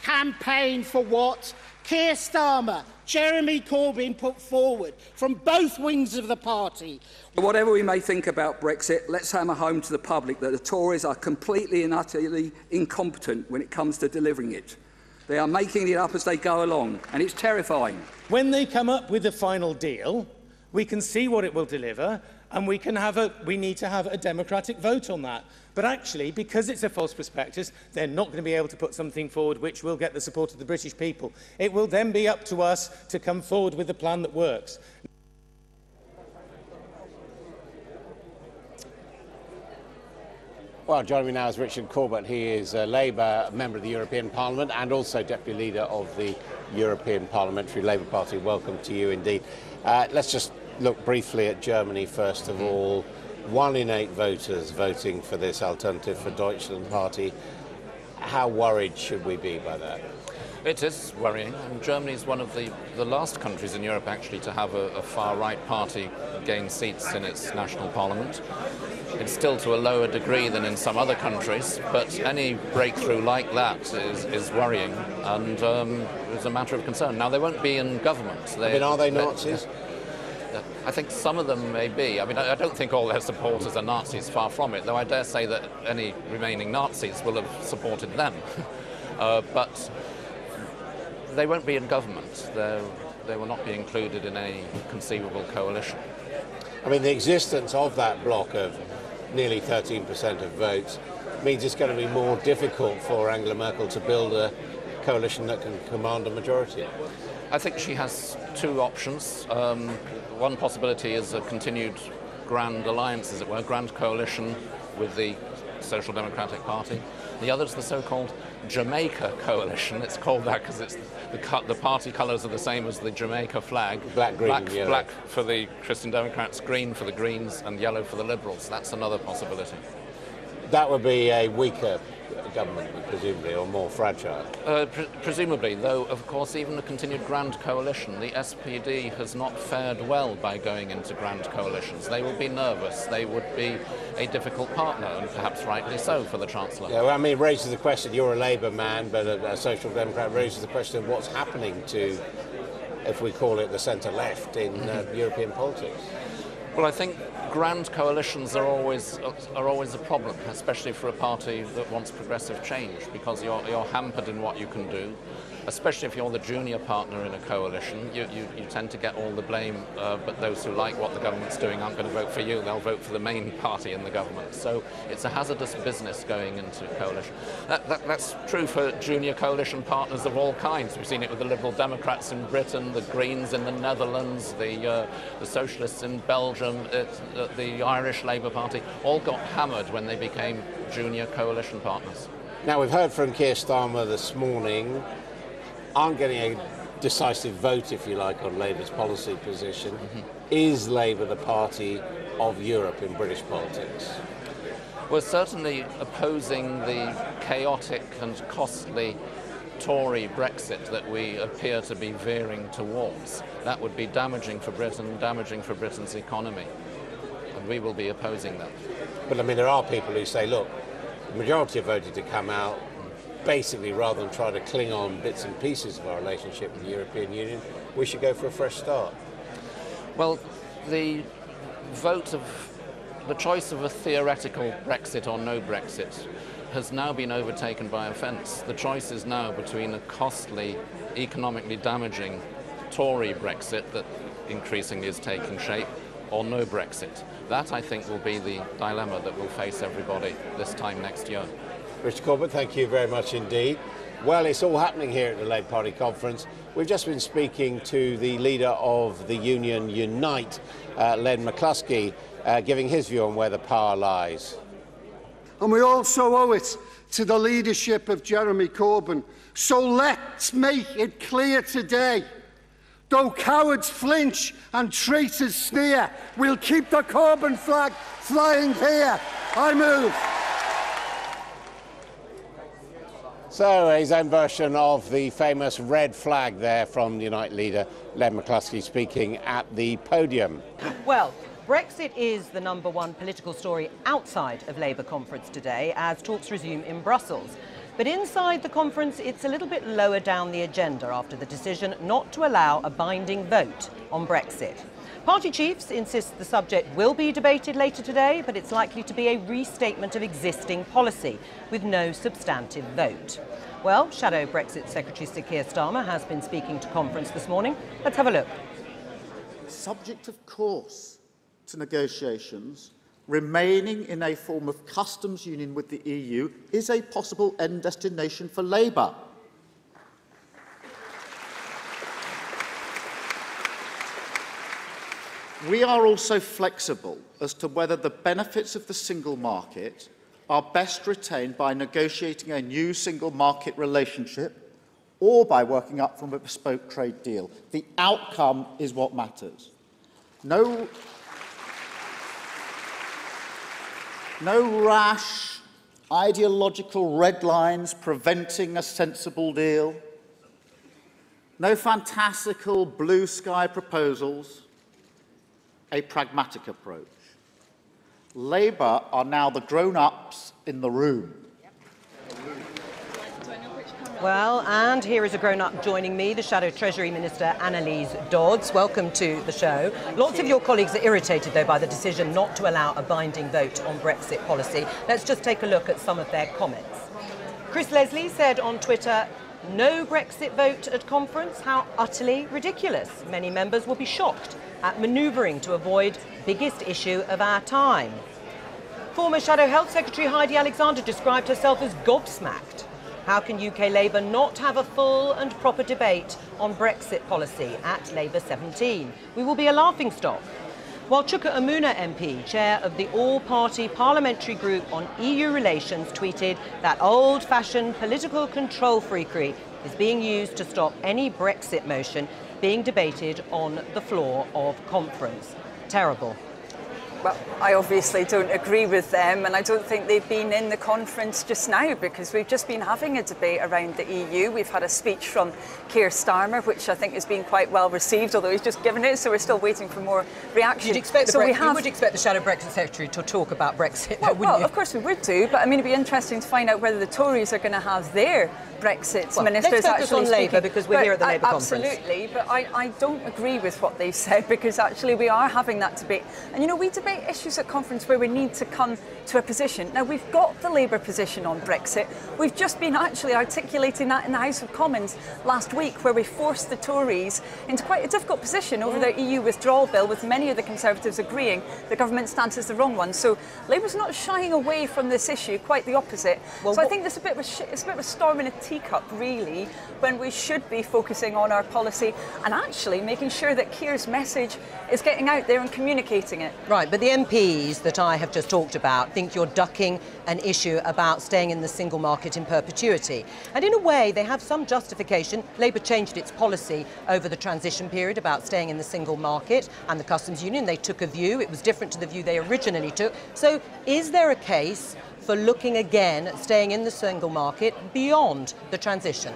campaign for what Keir Starmer, Jeremy Corbyn put forward from both wings of the party. Whatever we may think about Brexit, let's hammer home to the public that the Tories are completely and utterly incompetent when it comes to delivering it. They are making it up as they go along, and it's terrifying. When they come up with the final deal, we can see what it will deliver, and we need to have a democratic vote on that. But actually, because it's a false prospectus, they're not going to be able to put something forward which will get the support of the British people. It will then be up to us to come forward with a plan that works. Well, joining me now is Richard Corbett. He is a Labour member of the European Parliament and also Deputy Leader of the European Parliamentary Labour Party. Welcome to you indeed. Let's just look briefly at Germany first of all. 1 in 8 voters voting for this Alternative for Deutschland party. How worried should we be by that? It is worrying. Germany is one of the last countries in Europe actually to have a far-right party gain seats in its national parliament. It's still to a lower degree than in some other countries, but any breakthrough like that is worrying and is a matter of concern. Now, they won't be in government. Are they Nazis? I think some of them may be. I mean, I don't think all their supporters are Nazis, far from it, though I dare say that any remaining Nazis will have supported them. But they won't be in government. They will not be included in any conceivable coalition. I mean, the existence of that bloc of nearly 13% of votes means it's going to be more difficult for Angela Merkel to build a coalition that can command a majority. I think she has two options. One possibility is a continued grand alliance, as it were, grand coalition with the Social Democratic Party. The other is the so-called Jamaica coalition. It's called that because it's the party colours are the same as the Jamaica flag. Black, green, and yellow. Black for the Christian Democrats, green for the Greens, and yellow for the Liberals. That's another possibility. That would be a weaker government, presumably, or more fragile. Presumably, though, of course, even a continued grand coalition, the SPD has not fared well by going into grand coalitions. They will be nervous. They would be a difficult partner, and perhaps rightly so, for the Chancellor. Yeah, well, I mean, it raises the question, you're a Labour man, but a Social Democrat, raises the question of what's happening to, if we call it the centre-left, in European politics. Well, I think grand coalitions are always a problem, especially for a party that wants progressive change, because you're hampered in what you can do. Especially if you're the junior partner in a coalition, you tend to get all the blame, but those who like what the government's doing aren't going to vote for you, they'll vote for the main party in the government. So it's a hazardous business going into coalition. That's true for junior coalition partners of all kinds. We've seen it with the Liberal Democrats in Britain, the Greens in the Netherlands, the Socialists in Belgium, the Irish Labour Party, all got hammered when they became junior coalition partners. Now, we've heard from Keir Starmer this morning. Aren't getting a decisive vote, if you like, on Labour's policy position. Is Labour the party of Europe in British politics? We're certainly opposing the chaotic and costly Tory Brexit that we appear to be veering towards. That would be damaging for Britain, damaging for Britain's economy. And we will be opposing that. But I mean, there are people who say, look, the majority have voted to come out. Basically, rather than try to cling on bits and pieces of our relationship with the European Union, we should go for a fresh start. Well, the choice of a theoretical Brexit or no Brexit has now been overtaken by offence. The choice is now between a costly, economically damaging Tory Brexit that increasingly is taking shape, or no Brexit. That, I think, will be the dilemma that will face everybody this time next year. Mr Corbett, thank you very much indeed. Well, it's all happening here at the Labour Party conference. We've just been speaking to the leader of the union Unite, Len McCluskey, giving his view on where the power lies. And we also owe it to the leadership of Jeremy Corbyn. So let's make it clear today. Though cowards flinch and traitors sneer, we'll keep the Corbyn flag flying here. I move. So, his own version of the famous red flag there from the Unite leader, Len McCluskey, speaking at the podium. Well, Brexit is the #1 political story outside of Labour conference today as talks resume in Brussels. But inside the conference, it's a little bit lower down the agenda after the decision not to allow a binding vote on Brexit. Party chiefs insist the subject will be debated later today, but it's likely to be a restatement of existing policy with no substantive vote. Well, Shadow Brexit Secretary Sir Keir Starmer has been speaking to conference this morning. Let's have a look. Subject, of course, to negotiations, remaining in a form of customs union with the EU is a possible end destination for Labour. We are also flexible as to whether the benefits of the single market are best retained by negotiating a new single market relationship or by working up from a bespoke trade deal. The outcome is what matters. No rash, ideological red lines preventing a sensible deal. No fantastical blue sky proposals. A pragmatic approach. Labour are now the grown-ups in the room. Well, and here is a grown-up joining me, the Shadow Treasury Minister Annalise Dodds. Welcome to the show. Lots of your colleagues are irritated, though, by the decision not to allow a binding vote on Brexit policy. Let's just take a look at some of their comments. Chris Leslie said on Twitter, "No Brexit vote at conference? How utterly ridiculous. Many members will be shocked at manoeuvring to avoid biggest issue of our time. Former Shadow Health Secretary Heidi Alexander described herself as gobsmacked. How can UK Labour not have a full and proper debate on Brexit policy at Labour 17? We will be a laughingstock. While Chuka Umunna MP, chair of the all-party parliamentary group on EU relations, tweeted that old-fashioned political control freakery is being used to stop any Brexit motion being debated on the floor of conference. Terrible. Well, I obviously don't agree with them, and I don't think they've been in the conference just now, because we've just been having a debate around the EU. We've had a speech from Keir Starmer, which I think has been quite well received, although he's just given it, so we're still waiting for more reaction. You would expect the Shadow Brexit Secretary to talk about Brexit, though, wouldn't you? Of course we would do, but I mean, it'd be interesting to find out whether the Tories are going to have their Brexit ministers let's focus actually on Labour, because we're here at the Labour conference. Absolutely, but I don't agree with what they've said, because actually we are having that debate. And you know, we debate issues at conference where we need to come to a position. Now, we've got the Labour position on Brexit. We've just been actually articulating that in the House of Commons last week, where we forced the Tories into quite a difficult position over their EU withdrawal bill, with many of the Conservatives agreeing the government stance is the wrong one. So Labour's not shying away from this issue, quite the opposite. So I think there's a bit of a storm in a teacup, really, when we should be focusing on our policy and actually making sure that Keir's message is getting out there and communicating it. Right, but the MPs that I have just talked about think you're ducking an issue about staying in the single market in perpetuity. And in a way, they have some justification. Labour changed its policy over the transition period about staying in the single market and the customs union. They took a view. It was different to the view they originally took. So is there a case for looking again at staying in the single market beyond the transition?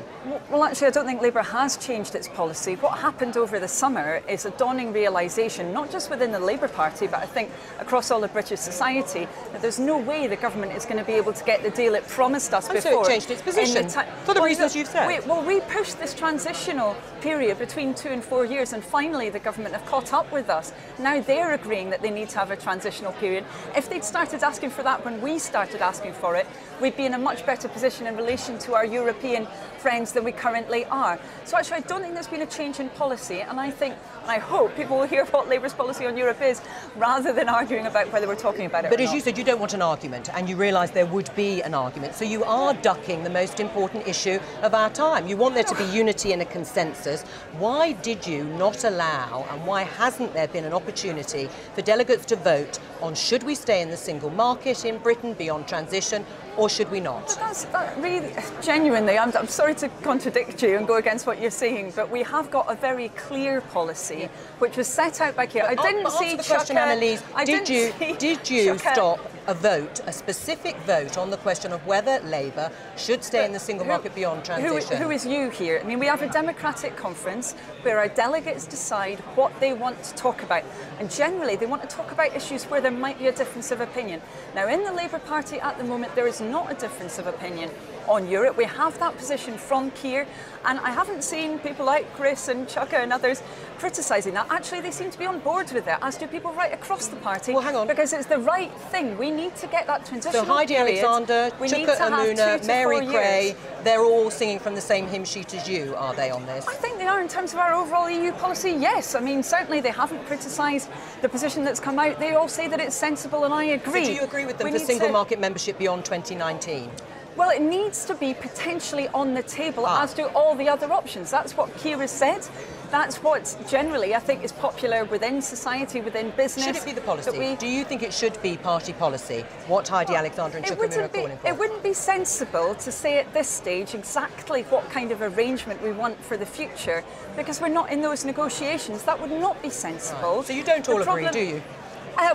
Well, actually, I don't think Labour has changed its policy. What happened over the summer is a dawning realisation, not just within the Labour Party, but I think across all of British society, that there's no way the government is going to be able to get the deal it promised us before. So it changed its position, for the reasons you've said. We pushed this transitional period between 2 and 4 years, and finally the government have caught up with us. Now they're agreeing that they need to have a transitional period. If they'd started asking for that when we started asking for it, we'd be in a much better position in relation to our European friends than we currently are. So actually, I don't think there's been a change in policy, and I think, and I hope people will hear what Labour's policy on Europe is, rather than arguing about whether we're talking about it But or as not. you said, you don't want an argument, and you realise there would be an argument. So you are ducking the most important issue of our time. You want there to be unity and a consensus. Why did you not allow, and why hasn't there been an opportunity for delegates to vote on should we stay in the single market in Britain beyond transition, or should we not? That really, genuinely, I'm sorry to contradict you and go against what you're saying, but we have got a very clear policy which was set out by Keir. I didn't see the question, Annalise. Did you stop a vote, a specific vote on the question of whether Labour should stay in the single market beyond transition? Who is you here? I mean, we have a democratic conference where our delegates decide what they want to talk about, and generally they want to talk about issues where there might be a difference of opinion. Now, in the Labour Party at the moment, there is not a difference of opinion on Europe. We have that position from Keir, and I haven't seen people like Chris and Chuka and others criticising that. Actually, they seem to be on board with it, as do people right across the party. Well, hang on. Because it's the right thing. We need to get that transitional So Heidi period. Alexander, We need Chuka to have Umunna, 2 to Mary 4 Cray, years. they're all singing from the same hymn sheet as you, are they, on this? I think they are in terms of our overall EU policy, yes. I mean, certainly they haven't criticised the position that's come out. They all say that it's sensible, and I agree. So do you agree with them for single market membership beyond 2019? Well, it needs to be potentially on the table, as do all the other options. That's what Keir has said. That's what generally I think is popular within society, within business. Should it be the policy? Do you think it should be party policy? What Heidi Alexander and Chuka Umunna are calling for? It wouldn't be sensible to say at this stage exactly what kind of arrangement we want for the future, because we're not in those negotiations. That would not be sensible. Right. So you don't all agree, do you?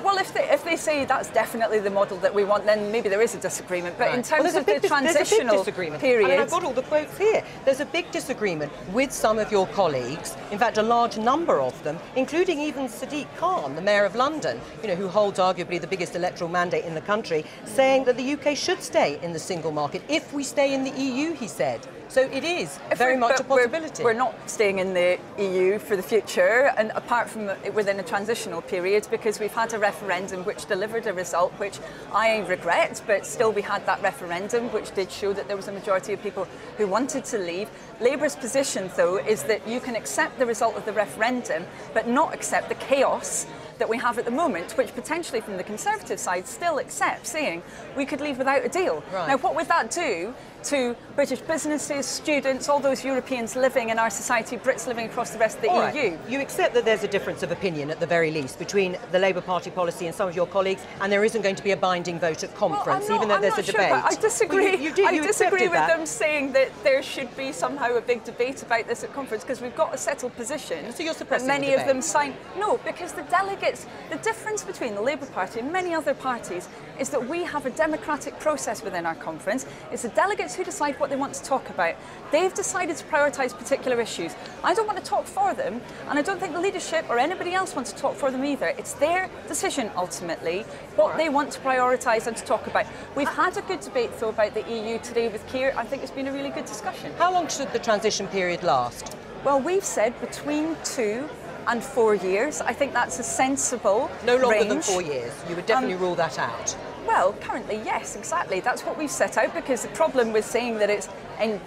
Well, if they say that's definitely the model that we want, then maybe there is a disagreement. But in terms of the transitional period... And I've got all the quotes here. There's a big disagreement with some of your colleagues, in fact a large number of them, including even Sadiq Khan, the Mayor of London, who holds arguably the biggest electoral mandate in the country, saying that the UK should stay in the single market if we stay in the EU, he said. So it is very much a possibility. We're not staying in the EU for the future, and apart from within a transitional period, because we've had a referendum which delivered a result which I regret, but still we had that referendum which did show that there was a majority of people who wanted to leave. Labour's position, though, is that you can accept the result of the referendum, but not accept the chaos that we have at the moment, which potentially from the Conservative side still accepts saying we could leave without a deal. Right. Now, what would that do to British businesses, students, all those Europeans living in our society, Brits living across the rest of the All EU? right. You accept that there's a difference of opinion, at the very least, between the Labour Party policy and some of your colleagues, and there isn't going to be a binding vote at conference, even though there's a debate. I disagree. Well, I disagree with them saying that there should be somehow a big debate about this at conference, because we've got a settled position. So you're suppressing that many the of them debate? sign. No, because the delegates, the difference between the Labour Party and many other parties is that we have a democratic process within our conference. It's the delegates who decide what they want to talk about. They've decided to prioritise particular issues. I don't want to talk for them, and I don't think the leadership or anybody else wants to talk for them either. It's their decision ultimately what they want to prioritise and to talk about. We've had a good debate though about the EU today with Keir. I think it's been a really good discussion. How long should the transition period last? Well, we've said between 2 and 4 years. I think that's a sensible No longer range. than 4 years. You would definitely rule that out. Well, currently, yes, exactly. That's what we've set out, because the problem with saying that it's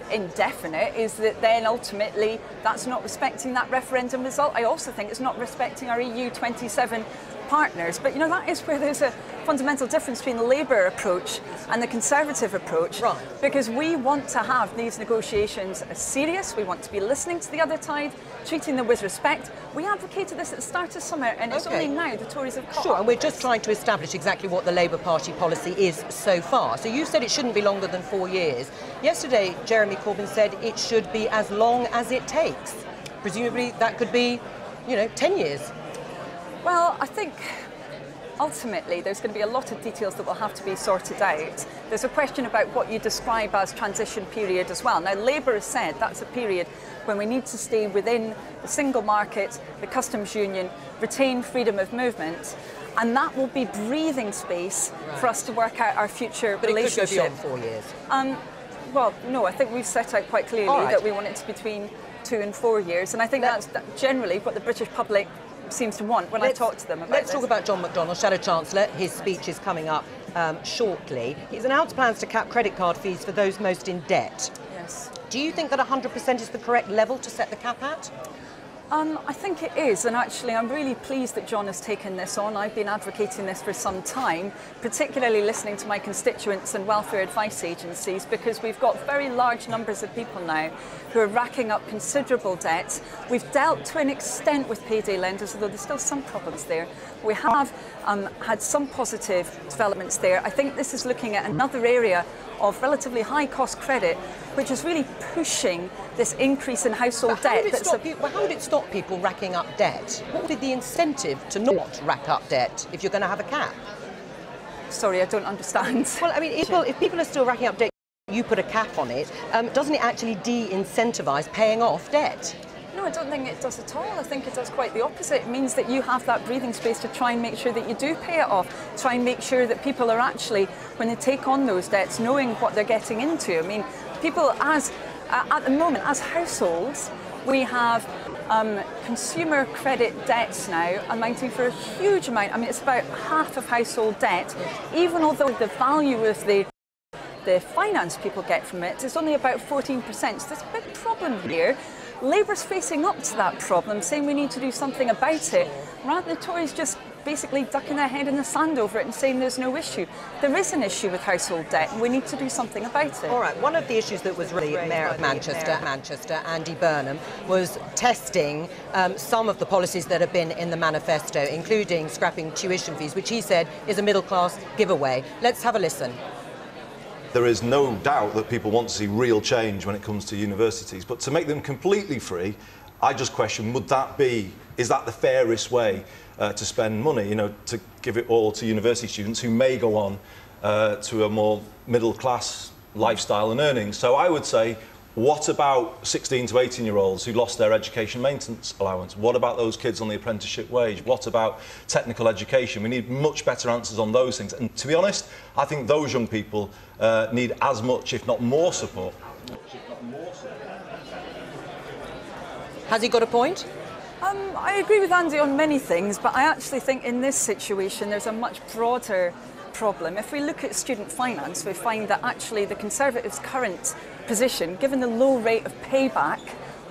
indefinite is that then ultimately that's not respecting that referendum result. I also think it's not respecting our EU 27 partners. But, you know, that is where there's a fundamental difference between the Labour approach and the Conservative approach. Right. Because we want to have these negotiations as serious. We want to be listening to the other side, treating them with respect. We advocated this at the start of summer, and it's only now the Tories have caught Sure, up and we're just trying to establish exactly what the Labour Party policy is so far. So you said it shouldn't be longer than 4 years. Yesterday, Jeremy Corbyn said it should be as long as it takes. Presumably that could be, 10 years. Well, I think ultimately there's going to be a lot of details that will have to be sorted out. There's a question about what you describe as transition period as well. Now, Labour has said that's a period when we need to stay within the single market, the customs union, retain freedom of movement, and that will be breathing space for us to work out our future relationship. But it could go beyond 4 years. Well, no, I think we've set out quite clearly that we want it to be between 2 and 4 years, and I think that's generally what the British public seems to want when I talk to them about Let's talk about John McDonnell, Shadow Chancellor. His speech is coming up shortly. He's announced plans to cap credit card fees for those most in debt. Yes. Do you think that 100% is the correct level to set the cap at? I think it is, and actually I'm really pleased that John has taken this on. I've been advocating this for some time, particularly listening to my constituents and welfare advice agencies, because we've got very large numbers of people now who are racking up considerable debt. We've dealt to an extent with payday lenders, although there's still some problems there. We have had some positive developments there. I think this is looking at another area of relatively high cost credit, which is really pushing this increase in household debt. How would it stop people racking up debt? What would be the incentive to not rack up debt if you're going to have a cap? Sorry, I don't understand. Well, I mean, if people are still racking up debt, you put a cap on it, doesn't it actually de-incentivise paying off debt? No, I don't think it does at all. I think it does quite the opposite. It means that you have that breathing space to try and make sure that you do pay it off. Try and make sure that people are actually, when they take on those debts, knowing what they're getting into. I mean, people at the moment, as households, we have consumer credit debts now amounting for a huge amount. I mean, it's about half of household debt, even although the value of the finance people get from it is only about 14%. So there's a big problem here. Labour's facing up to that problem, saying we need to do something about it, rather than the Tories just basically ducking their head in the sand over it and saying there's no issue. There is an issue with household debt, and we need to do something about it. All right, one of the issues that was really Mayor of Manchester, Andy Burnham, was testing some of the policies that have been in the manifesto, including scrapping tuition fees, which he said is a middle-class giveaway. Let's have a listen. There is no doubt that people want to see real change when it comes to universities, but to make them completely free, I just question, is that the fairest way to spend money, to give it all to university students who may go on to a more middle-class lifestyle and earnings? So I would say, what about 16 to 18-year-olds who lost their education maintenance allowance? What about those kids on the apprenticeship wage? What about technical education? We need much better answers on those things. And to be honest, I think those young people need as much, if not more, support Has he got a point? I agree with Andy on many things, but I actually think in this situation there's a much broader problem. If we look at student finance, we find that actually the Conservatives' current position, given the low rate of payback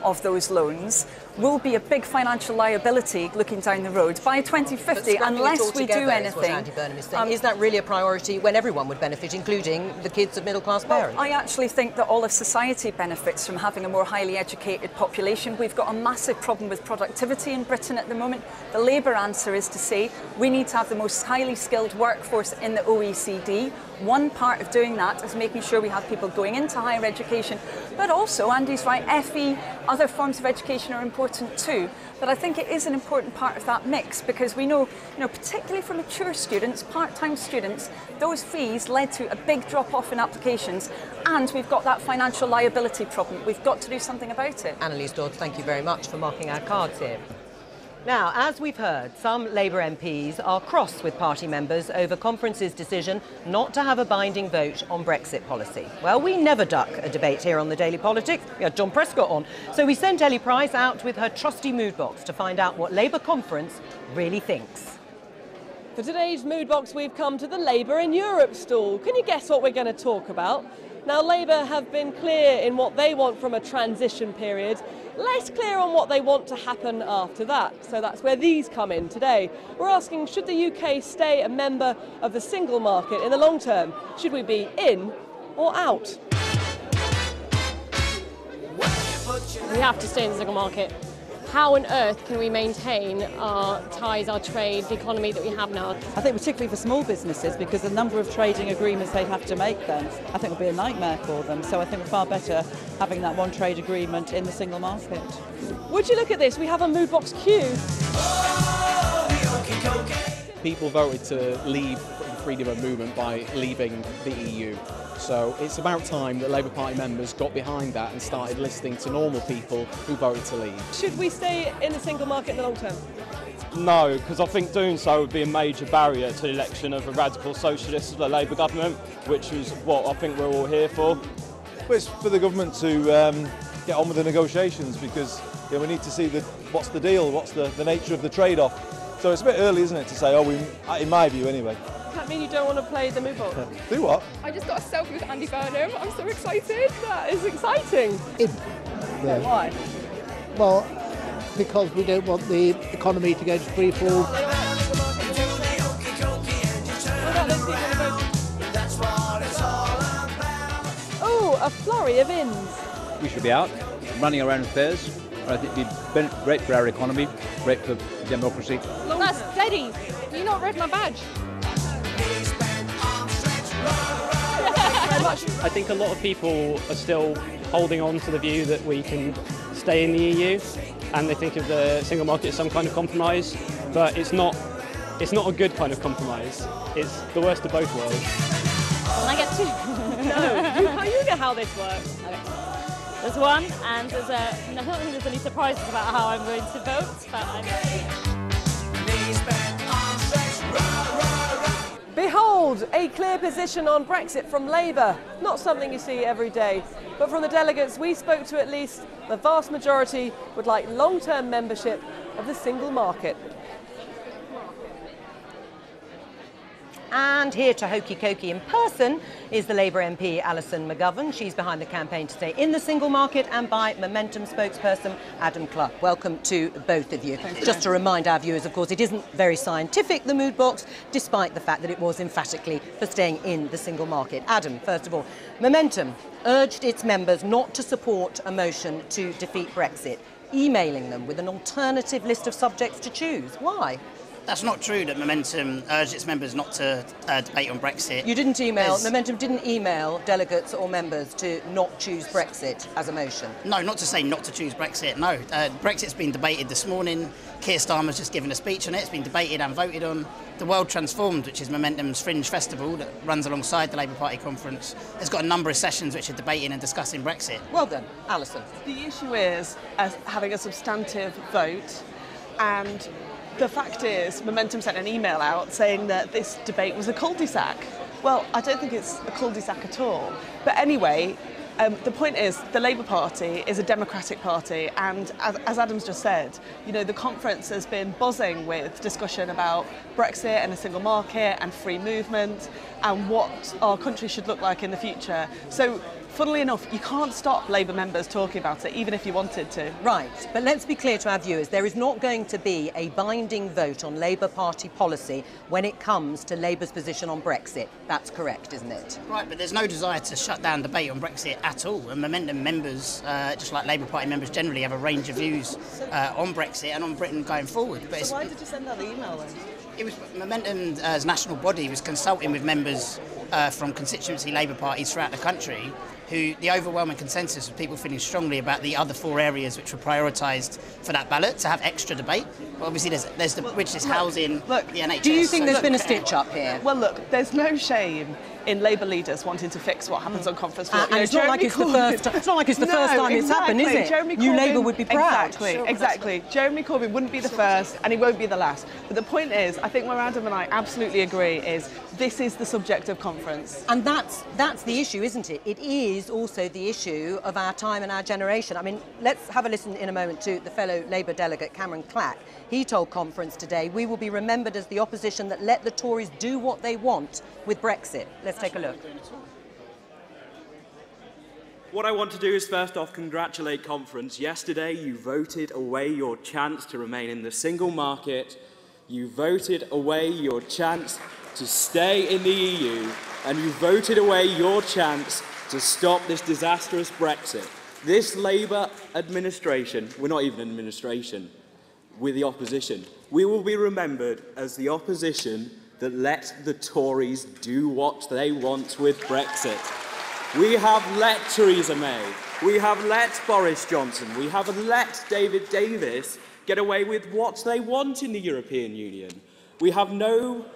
of those loans, will be a big financial liability looking down the road by 2050 unless we do anything. Andy Burnham is saying. Is that really a priority when everyone would benefit, including the kids of middle-class parents? I actually think that all of society benefits from having a more highly educated population. We've got a massive problem with productivity in Britain at the moment. The Labour answer is to say we need to have the most highly skilled workforce in the OECD. One part of doing that is making sure we have people going into higher education, but also, Andy's right, FE, other forms of education are important too. But I think it is an important part of that mix because we know, particularly for mature students, part-time students, those fees led to a big drop-off in applications, and we've got that financial liability problem. We've got to do something about it. Annalise Dodds, thank you very much for marking our cards here. Now, as we've heard, some Labour MPs are cross with party members over Conference's decision not to have a binding vote on Brexit policy. Well, we never duck a debate here on the Daily Politics. We had John Prescott on. So we sent Ellie Price out with her trusty mood box to find out what Labour Conference really thinks. For today's mood box, we've come to the Labour in Europe stall. Can you guess what we're going to talk about? Now, Labour have been clear in what they want from a transition period, less clear on what they want to happen after that. So that's where these come in today. We're asking, should the UK stay a member of the single market in the long term? Should we be in or out? We have to stay in the single market. How on earth can we maintain our ties, our trade, the economy that we have now? I think particularly for small businesses, because the number of trading agreements they'd have to make then, I think would be a nightmare for them. So I think we're far better having that one trade agreement in the single market. Would you look at this? We have a mood box queue. People voted to leave freedom of movement by leaving the EU. So it's about time that Labour Party members got behind that and started listening to normal people who voted to leave. Should we stay in the single market in the long term? No, because I think doing so would be a major barrier to the election of a radical socialist of the Labour government, which is what I think we're all here for. But it's for the government to get on with the negotiations because we need to see what's the deal, what's the nature of the trade-off. So it's a bit early, isn't it, to say, in my view anyway. Does that mean you don't want to play the mood box? Do what? I just got a selfie with Andy Burnham. I'm so excited. That is exciting. Yeah. Why? Well, because we don't want the economy to go to free fall. What about those people who voted? Oh, a flurry of ins. We should be out, running around in pairs. I think it'd be great for our economy, great for democracy. That's steady. You not read my badge. I think a lot of people are still holding on to the view that we can stay in the EU, and they think of the single market as some kind of compromise, but it's not a good kind of compromise. It's the worst of both worlds. Can I get two? No, you know how this works. Okay. There's one, and I don't think there's any surprises about how I'm going to vote, but I know. Behold, a clear position on Brexit from Labour. Not something you see every day. But from the delegates we spoke to, at least, the vast majority would like long-term membership of the single market. And here to hokey cokey in person is the Labour MP Alison McGovern. She's behind the campaign to stay in the single market, and by Momentum spokesperson Adam Clough. Welcome to both of you. Just to remind our viewers, of course, it isn't very scientific, the mood box, despite the fact that it was emphatically for staying in the single market. Adam, first of all, Momentum urged its members not to support a motion to defeat Brexit, emailing them with an alternative list of subjects to choose. Why? That's not true that Momentum urged its members not to debate on Brexit. You didn't email, Momentum didn't email delegates or members to not choose Brexit as a motion? No, not to say not to choose Brexit, no. Brexit's been debated this morning. Keir Starmer's just given a speech on it. It's been debated and voted on. The World Transformed, which is Momentum's fringe festival that runs alongside the Labour Party conference, has got a number of sessions which are debating and discussing Brexit. Well done, Alison. The issue is having a substantive vote, and the fact is, Momentum sent an email out saying that this debate was a cul-de-sac. Well, I don't think it's a cul-de-sac at all. But anyway, The point is, the Labour Party is a democratic party, and as Adam's just said, you know, the conference has been buzzing with discussion about Brexit and a single market and free movement and what our country should look like in the future. So, funnily enough, you can't stop Labour members talking about it, even if you wanted to. Right, but let's be clear to our viewers, there is not going to be a binding vote on Labour Party policy when it comes to Labour's position on Brexit. That's correct, isn't it? Right, but there's no desire to shut down debate on Brexit at all. And Momentum members, just like Labour Party members generally, have a range of views on Brexit and on Britain going forward. But so why did you send out the email then? It was Momentum, as national body, was consulting with members from constituency Labour parties throughout the country, who the overwhelming consensus of people feeling strongly about the other 4 areas which were prioritised for that ballot to have extra debate. Well, obviously, there's the which is housing, the NHS. Do you think there's been a stitch-up here? Well, look, there's no shame in Labour leaders wanting to fix what happens on conference floor. And it's not like it's the first time it's happened, is it? Jeremy New Corbyn, Labour would be proud. Exactly. Jeremy Corbyn wouldn't be the first and he won't be the last. But the point is, I think where Adam and I absolutely agree is this is the subject of conference. And that's the issue, isn't it? It is also the issue of our time and our generation. I mean, let's have a listen in a moment to the fellow Labour delegate, Cameron Clack. He told conference today, we will be remembered as the opposition that let the Tories do what they want with Brexit. Let's take a look. What I want to do is first off congratulate conference. Yesterday you voted away your chance to remain in the single market. You voted away your chance to stay in the EU, and you voted away your chance to stop this disastrous Brexit. This Labour administration, we're not even an administration, we're the opposition. We will be remembered as the opposition that let the Tories do what they want with Brexit. We have let Theresa May, we have let Boris Johnson, we have let David Davis get away with what they want in the European Union. We have no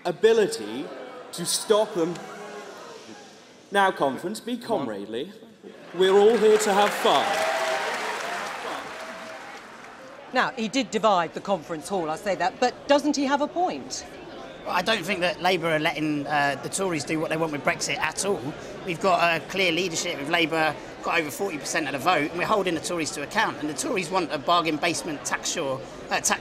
ability to stop them. Now, conference, be comradely. We're all here to have fun. Now, he did divide the conference hall, I'll say that, but doesn't he have a point? Well, I don't think that Labour are letting the Tories do what they want with Brexit at all. We've got a clear leadership with Labour, got over 40% of the vote, and we're holding the Tories to account. And the Tories want a bargain basement tax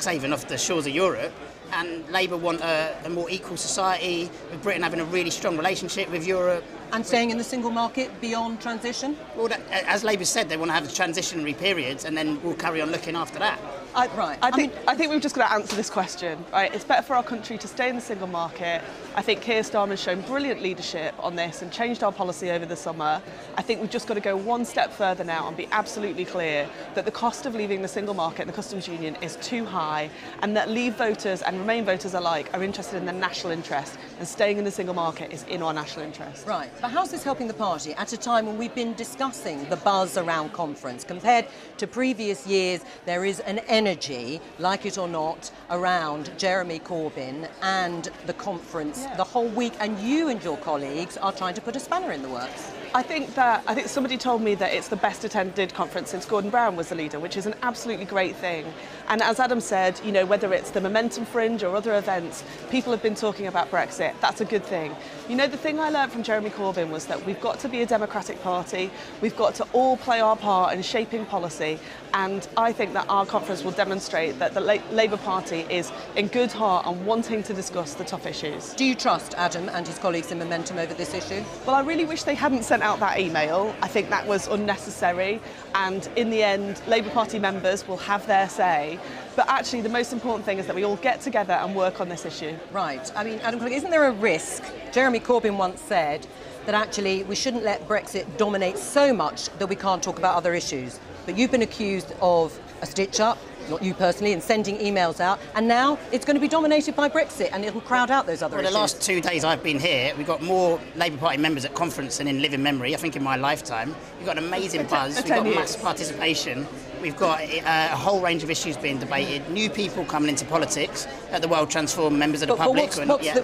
haven off the shores of Europe. And Labour want a more equal society, with Britain having a really strong relationship with Europe. And staying in the single market beyond transition? Well, as Labour said, they want to have a transitionary period, and then we'll carry on looking after that. I think we've just got to answer this question. Right? It's better for our country to stay in the single market. I think Keir Starmer's shown brilliant leadership on this and changed our policy over the summer. I think we've just got to go one step further now and be absolutely clear that the cost of leaving the single market and the customs union is too high, and that Leave voters and Remain voters alike are interested in the national interest, and staying in the single market is in our national interest. Right. But how's this helping the party at a time when we've been discussing the buzz around conference? Compared to previous years, there is an energy, like it or not, around Jeremy Corbyn and the conference the whole week, and you and your colleagues are trying to put a spanner in the works. I think somebody told me that it's the best attended conference since Gordon Brown was the leader, which is an absolutely great thing. And as Adam said, you know, whether it's the Momentum Fringe or other events, people have been talking about Brexit. That's a good thing. You know, the thing I learned from Jeremy Corbyn was that we've got to be a democratic party. We've got to all play our part in shaping policy. And I think that our conference will demonstrate that the Labour Party is in good heart and wanting to discuss the tough issues. Do you trust Adam and his colleagues in Momentum over this issue? Well, I really wish they hadn't sent out that email. I think that was unnecessary. And in the end, Labour Party members will have their say. But actually, the most important thing is that we all get together and work on this issue. Right. I mean, Adam, isn't there a risk? Jeremy Corbyn once said that actually we shouldn't let Brexit dominate so much that we can't talk about other issues. But you've been accused of a stitch-up, not you personally, and sending emails out, and now it's going to be dominated by Brexit, and it'll crowd out those other issues. The last 2 days I've been here, we've got more Labour Party members at conference than in living memory, I think in my lifetime. We've got an amazing buzz, we've got mass participation. We've got a whole range of issues being debated, new people coming into politics at the World Transform, members of the public.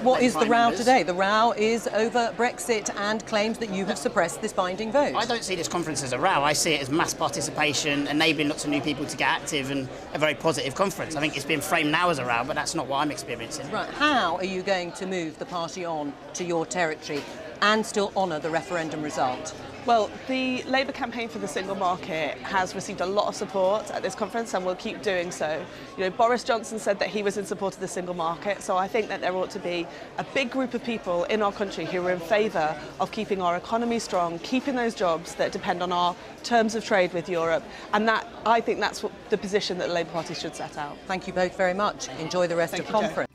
What is the row today? The row is over Brexit and claims that you have suppressed this binding vote. I don't see this conference as a row. I see it as mass participation, enabling lots of new people to get active, and a very positive conference. I think it's been framed now as a row, but that's not what I'm experiencing. Right. How are you going to move the party on to your territory and still honour the referendum result? Well, the Labour campaign for the single market has received a lot of support at this conference and will keep doing so. You know, Boris Johnson said that he was in support of the single market, so I think that there ought to be a big group of people in our country who are in favour of keeping our economy strong, keeping those jobs that depend on our terms of trade with Europe, and that I think that's what the position that the Labour Party should set out. Thank you both very much. Enjoy the rest of the conference.